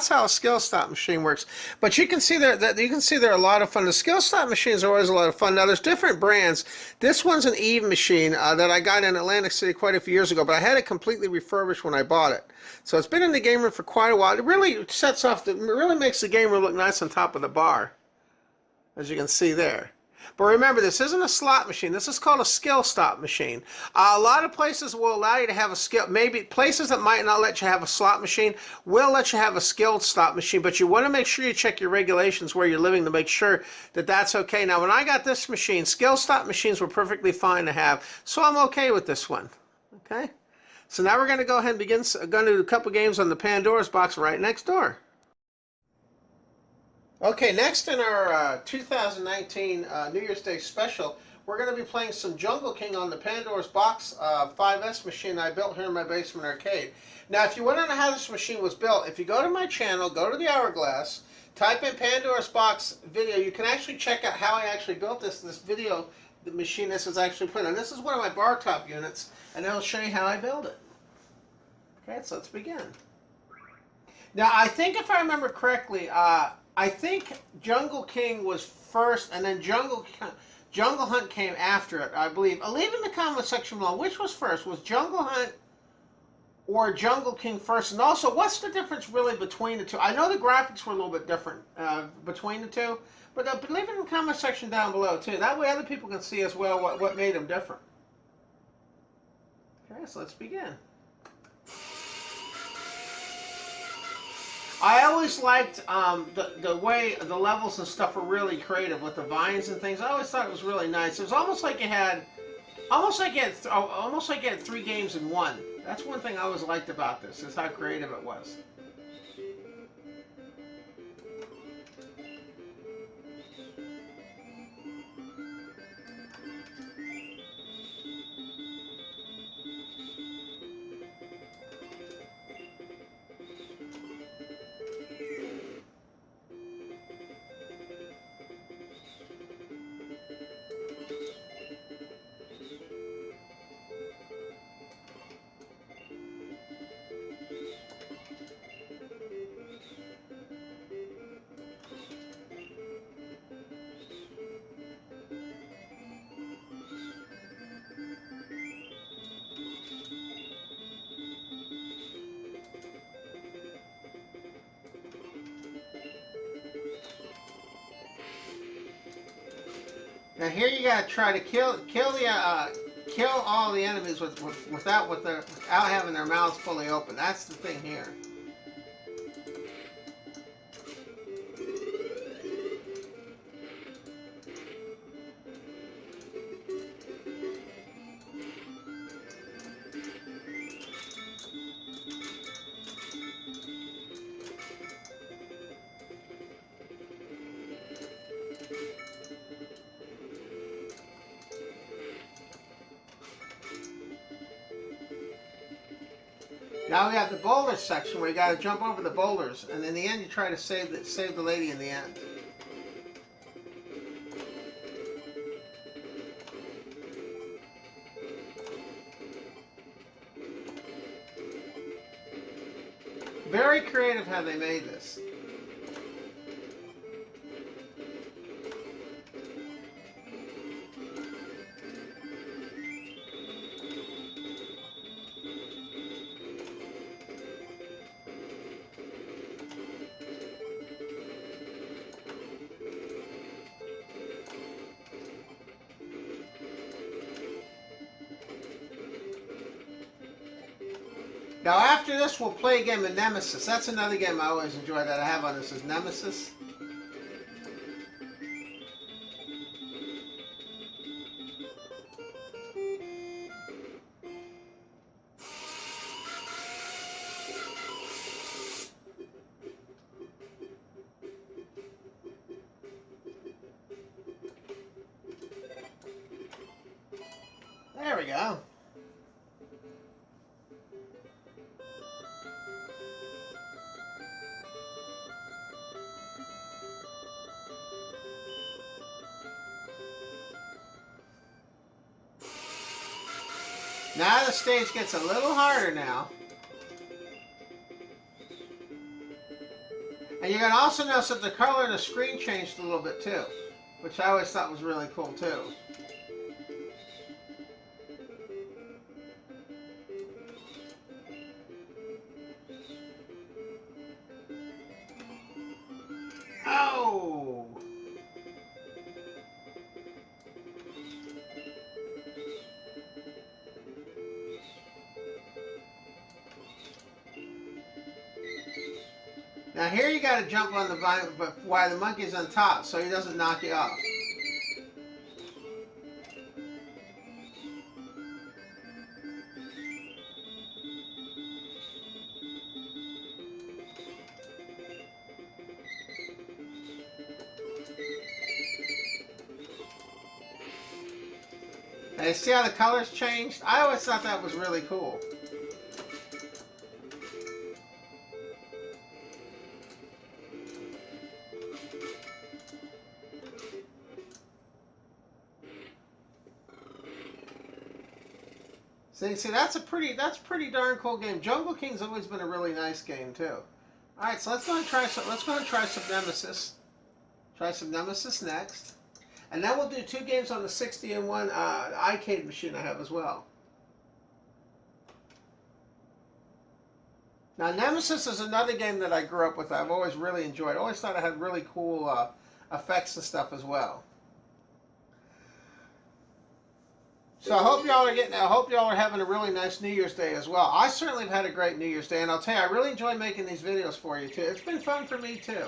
how a skill stop machine works. But you can see they're a lot of fun. The skill stop machines are always a lot of fun. Now there's different brands. This one's an Eve machine that I got in Atlantic City quite a few years ago, but I had it completely refurbished when I bought it. So it's been in the game room for quite a while. It really makes the game room look nice on top of the bar, as you can see there. But remember, this isn't a slot machine. This is called a skill stop machine. A lot of places will allow you to have a skill. Maybe places that might not let you have a slot machine will let you have a skill stop machine. But you want to make sure you check your regulations where you're living to make sure that that's okay. Now, when I got this machine, skill stop machines were perfectly fine to have. So I'm okay with this one. Okay? So now we're going to go ahead and begin. Going to do a couple games on the Pandora's box right next door. Okay, next in our 2019 New Year's Day special, we're going to be playing some Jungle King on the Pandora's Box 5S machine I built here in my basement arcade. Now, if you want to know how this machine was built, if you go to my channel, go to the Hourglass, type in Pandora's Box video, you can actually check out how I actually built this video. The machine this is actually put on. This is one of my bar top units, and I'll show you how I build it. Okay, so let's begin. Now, I think if I remember correctly, I think Jungle King was first, and then Jungle Hunt came after it, I believe. Leave in the comment section below, which was first? Was Jungle Hunt or Jungle King first? And also, what's the difference really between the two? I know the graphics were a little bit different between the two, but leave it in the comment section down below, too. That way other people can see as well what made them different. Okay, so let's begin. I always liked the way the levels and stuff were really creative with the vines and things. I always thought it was really nice. It was almost like you had, almost like you had 3 games in one. That's one thing I always liked about this, is how creative it was. Now here you gotta try to kill all the enemies without having their mouths fully open. That's the thing here. Now we have the boulder section where you got to jump over the boulders, and in the end you try to save the lady in the end. Very creative how they made this. Now after this we'll play a game of Nemesis. That's another game I always enjoy that I have on this, is Nemesis. There we go. Now the stage gets a little harder now. And you're going to also notice that the color of the screen changed a little bit too, which I always thought was really cool too. Oh! Now here you got to jump on the vine, but while the monkey's on top, so he doesn't knock you off. And you see how the colors changed? I always thought that was really cool. See, that's pretty darn cool game. Jungle King's always been a really nice game too. All right, so let's go and try some Nemesis. Try some Nemesis next, and then we'll do 2 games on the 60 and 1 arcade machine I have as well. Now, Nemesis is another game that I grew up with. I've always really enjoyed. I always thought it had really cool effects and stuff as well. So I hope y'all are having a really nice New Year's Day as well. I certainly have had a great New Year's Day, and I'll tell you, I really enjoy making these videos for you too. It's been fun for me too.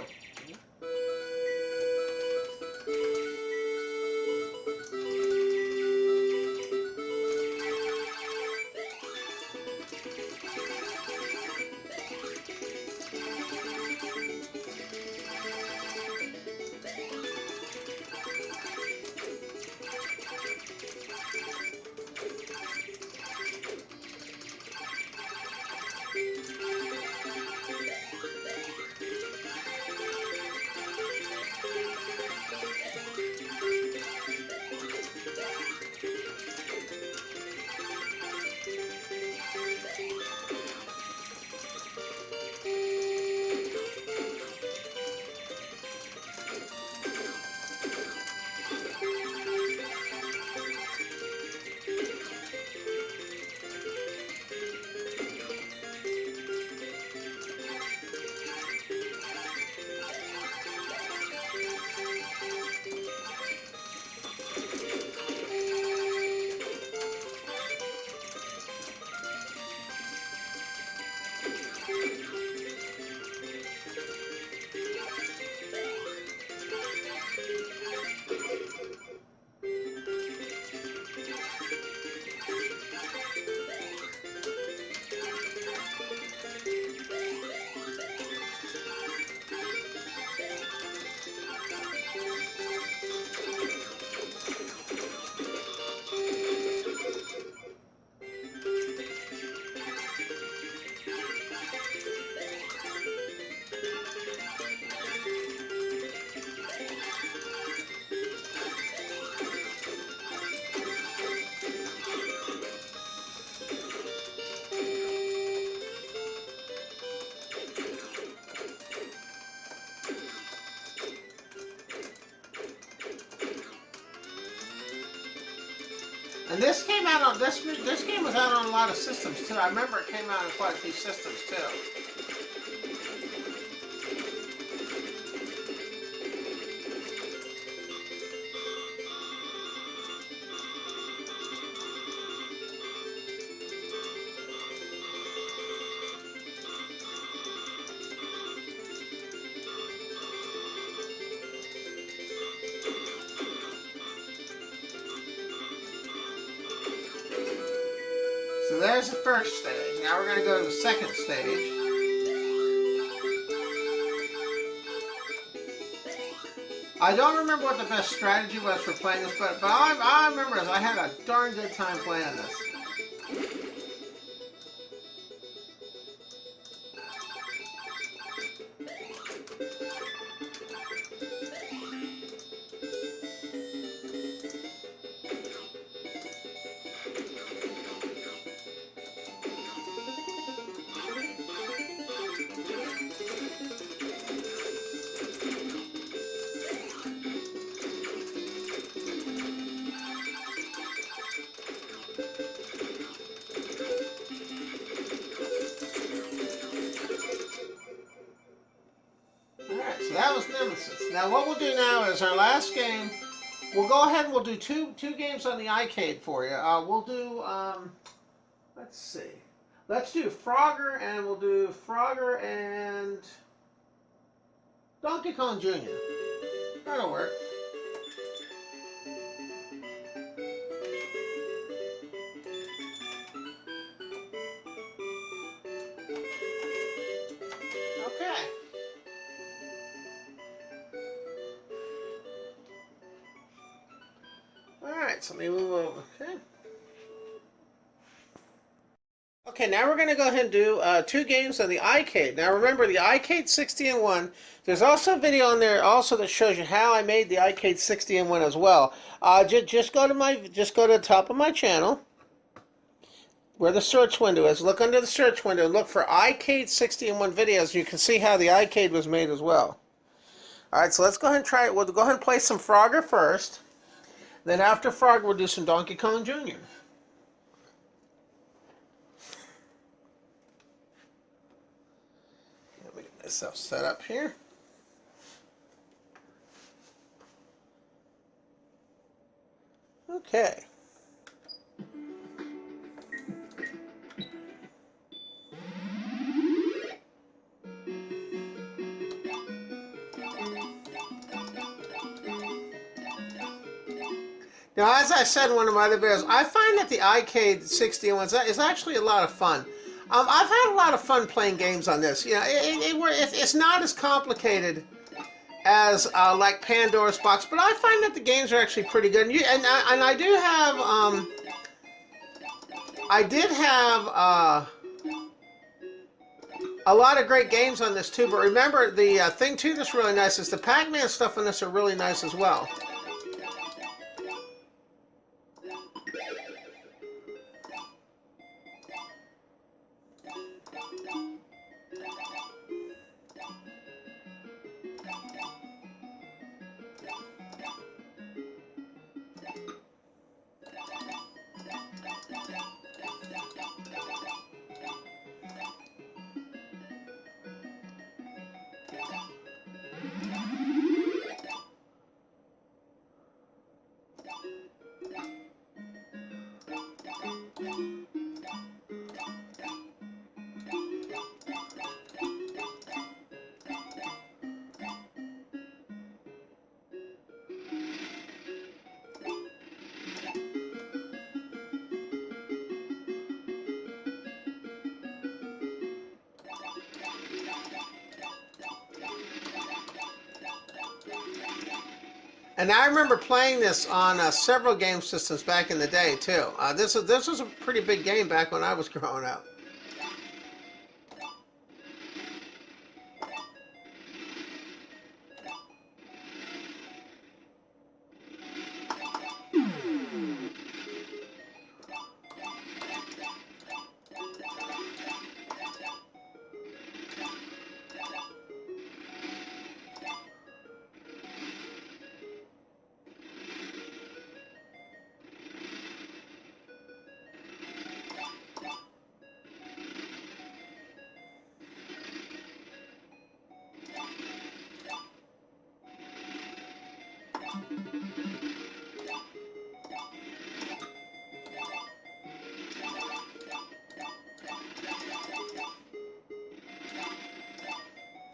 And this came out on this game was out on a lot of systems too. I remember it came out on quite a few systems too. So there's the first stage. Now we're going to go to the second stage. I don't remember what the best strategy was for playing this, but I remember I had a darn good time playing this. So that was Nemesis. Now what we'll do now is our last game. We'll go ahead and we'll do two games on the arcade for you. We'll do, let's see. Let's do Frogger, and we'll do Frogger and Donkey Kong Jr. That'll work. Okay. Alright, Alright, so let me move over. Okay. Okay, now we're going to go ahead and do 2 games on the iCade. Now remember, the iCade 60-in-1, there's also a video on there also that shows you how I made the iCade 60-in-1 as well. Just go to the top of my channel, where the search window is. Look under the search window, look for iCade 60-in-1 videos. You can see how the iCade was made as well. Alright, so let's go ahead and try it. We'll go ahead and play some Frogger first. Then after Frogger, we'll do some Donkey Kong Jr. Let me get myself set up here. Okay. Now, as I said in one of my other videos, I find that the iCade 60-in-1 is actually a lot of fun. I've had a lot of fun playing games on this. You know, it's not as complicated as like Pandora's Box, but I find that the games are actually pretty good. And I do have I did have a lot of great games on this too. But remember, the thing too that's really nice is the Pac-Man stuff on this are really nice as well. And I remember playing this on several game systems back in the day too. This was a pretty big game back when I was growing up.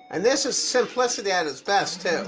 And this is simplicity at its best, too.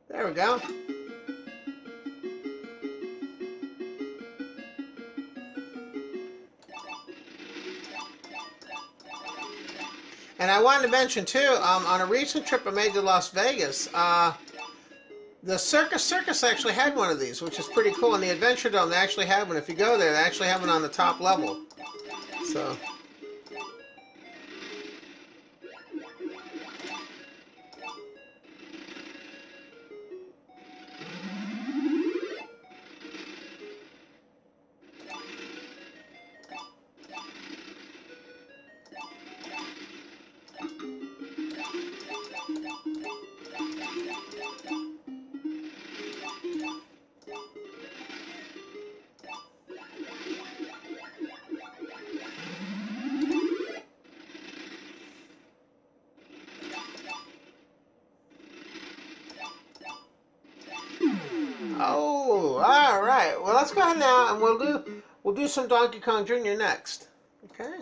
There we go. And I wanted to mention too, on a recent trip I made to Las Vegas, the Circus actually had one of these, which is pretty cool. And the Adventure Dome, they actually had one. If you go there, they actually have one on the top level. So. let's go ahead now, and we'll do some Donkey Kong Jr. next. Okay.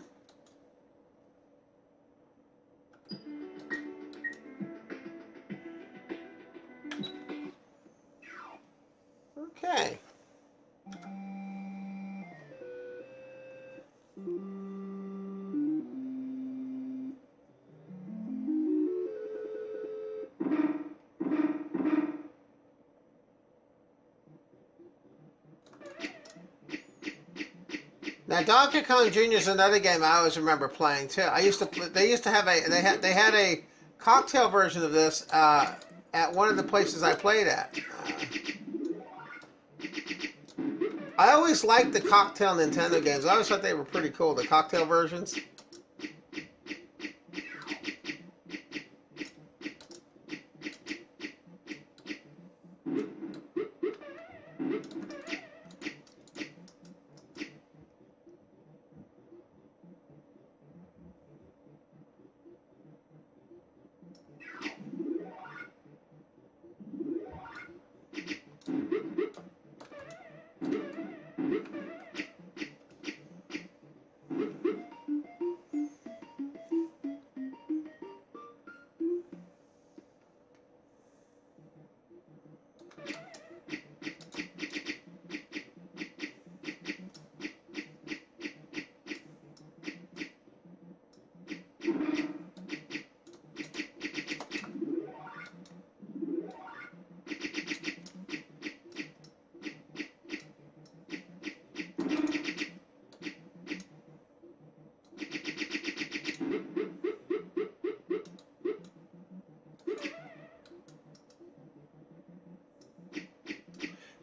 Okay. Now, Donkey Kong Jr. is another game I always remember playing too. They used to have they had a cocktail version of this at one of the places I played at. I always liked the cocktail Nintendo games. I always thought they were pretty cool, the cocktail versions.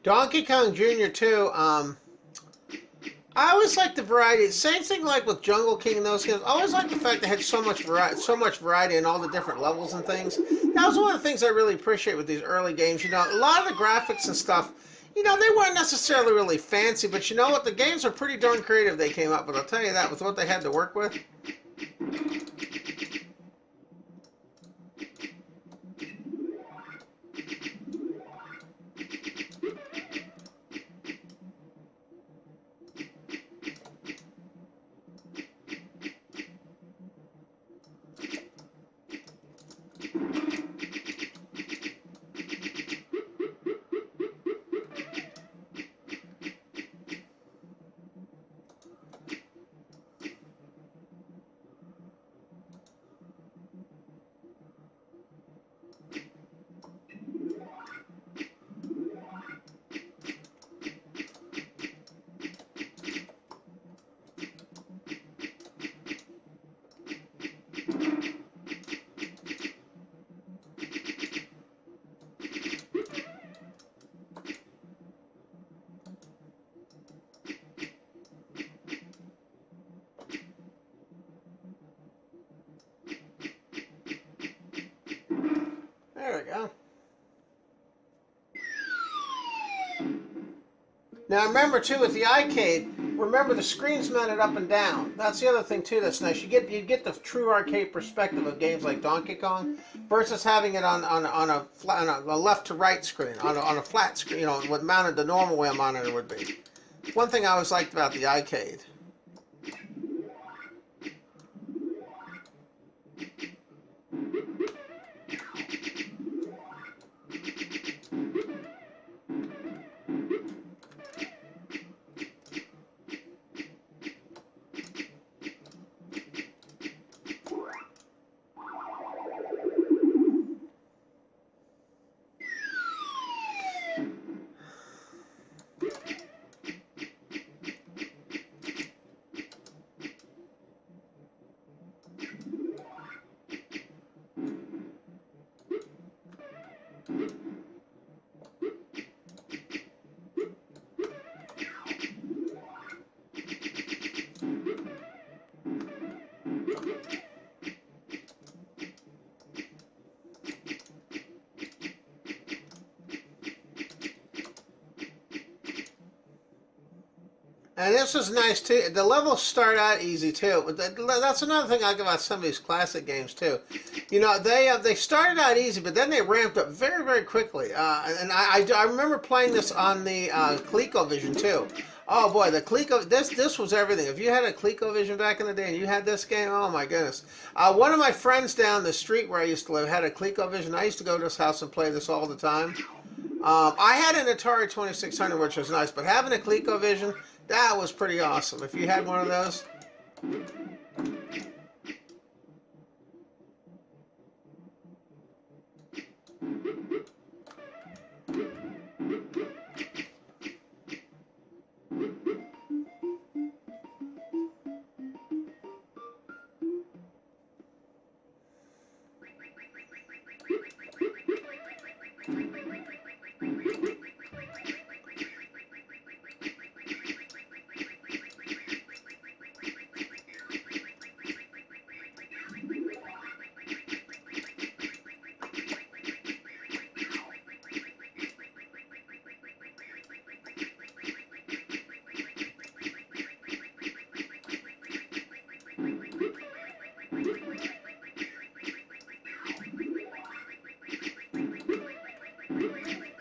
Donkey Kong Jr. too. I always liked the variety. Same thing like with Jungle King and those games. I always liked the fact they had so much variety in all the different levels and things. That was one of the things I really appreciate with these early games. You know, a lot of the graphics and stuff, you know, they weren't necessarily really fancy, but you know what? The games are pretty darn creative they came up with. I'll tell you that, with what they had to work with. There we go. Now remember too, with the arcade, remember the screen's mounted up and down. That's the other thing too that's nice. You get the true arcade perspective of games like Donkey Kong versus having it on a left to right screen, on a flat screen, you know, what mounted the normal way a monitor would be. One thing I always liked about the arcade. And this is nice too. The levels start out easy too. That's another thing I like about some of these classic games too. You know, they started out easy, but then they ramped up very, very quickly. And I remember playing this on the ColecoVision too. Oh boy, the Coleco, this was everything. If you had a ColecoVision back in the day and you had this game, oh my goodness. One of my friends down the street where I used to live had a ColecoVision. I used to go to his house and play this all the time. I had an Atari 2600, which was nice, but having a ColecoVision, that was pretty awesome. If you had one of those.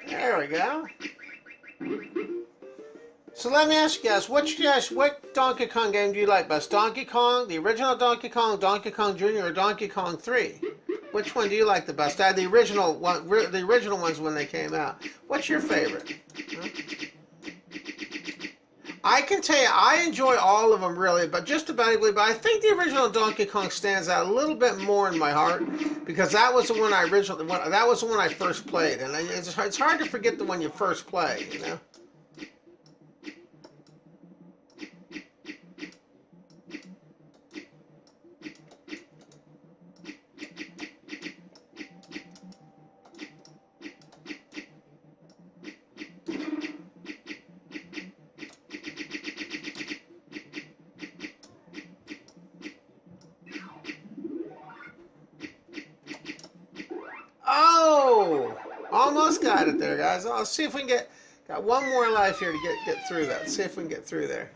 There we go. So let me ask you guys, what Donkey Kong game do you like best? Donkey Kong, the original Donkey Kong Jr., or Donkey Kong 3? Which one do you like the best? The original ones when they came out. What's your favorite? Huh? I can tell you, I enjoy all of them really, but just about equally. But I think the original Donkey Kong stands out a little bit more in my heart because that was the one that was the one I first played, and it's hard to forget the one you first play, you know. Oh, almost got it there, guys. I'll see if we can got one more life here to get through that. See if we can get through there.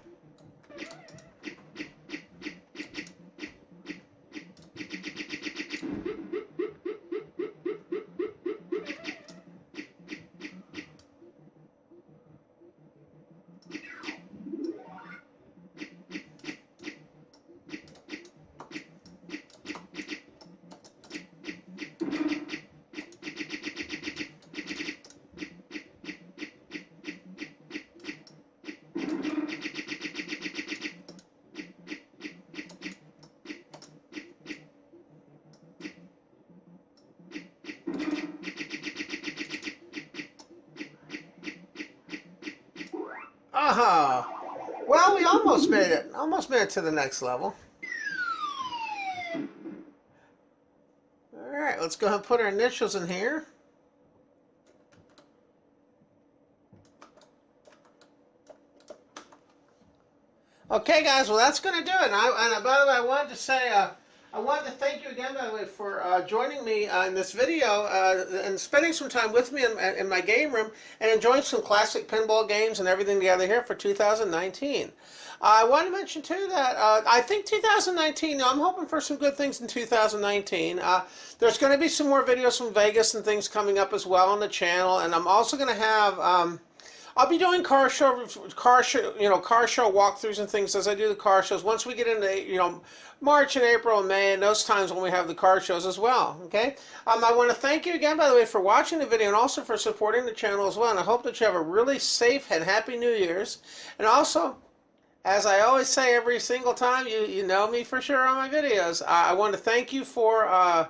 Aha! Well, we almost made it. Almost made it to the next level. Alright, let's go ahead and put our initials in here. Okay, guys, well, that's going to do it. And by the way, I wanted to say, I wanted to thank you again, by the way, for joining me in this video and spending some time with me in my game room and enjoying some classic pinball games and everything together here for 2019. I want to mention, too, that I think 2019, I'm hoping for some good things in 2019. There's going to be some more videos from Vegas and things coming up as well on the channel, and I'm also going to have... I'll be doing car show walkthroughs and things as I do the car shows. Once we get into, March and April and May and those times when we have the car shows as well. Okay. I want to thank you again, by the way, for watching the video and also for supporting the channel as well. And I hope that you have a really safe and happy New Year's. And also, as I always say every single time, you know me for sure on my videos. I want to thank you for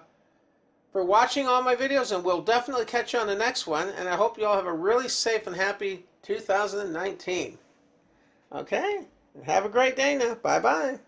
watching all my videos, and we'll definitely catch you on the next one. And I hope you all have a really safe and happy 2019. Okay? Have a great day now. Bye-bye.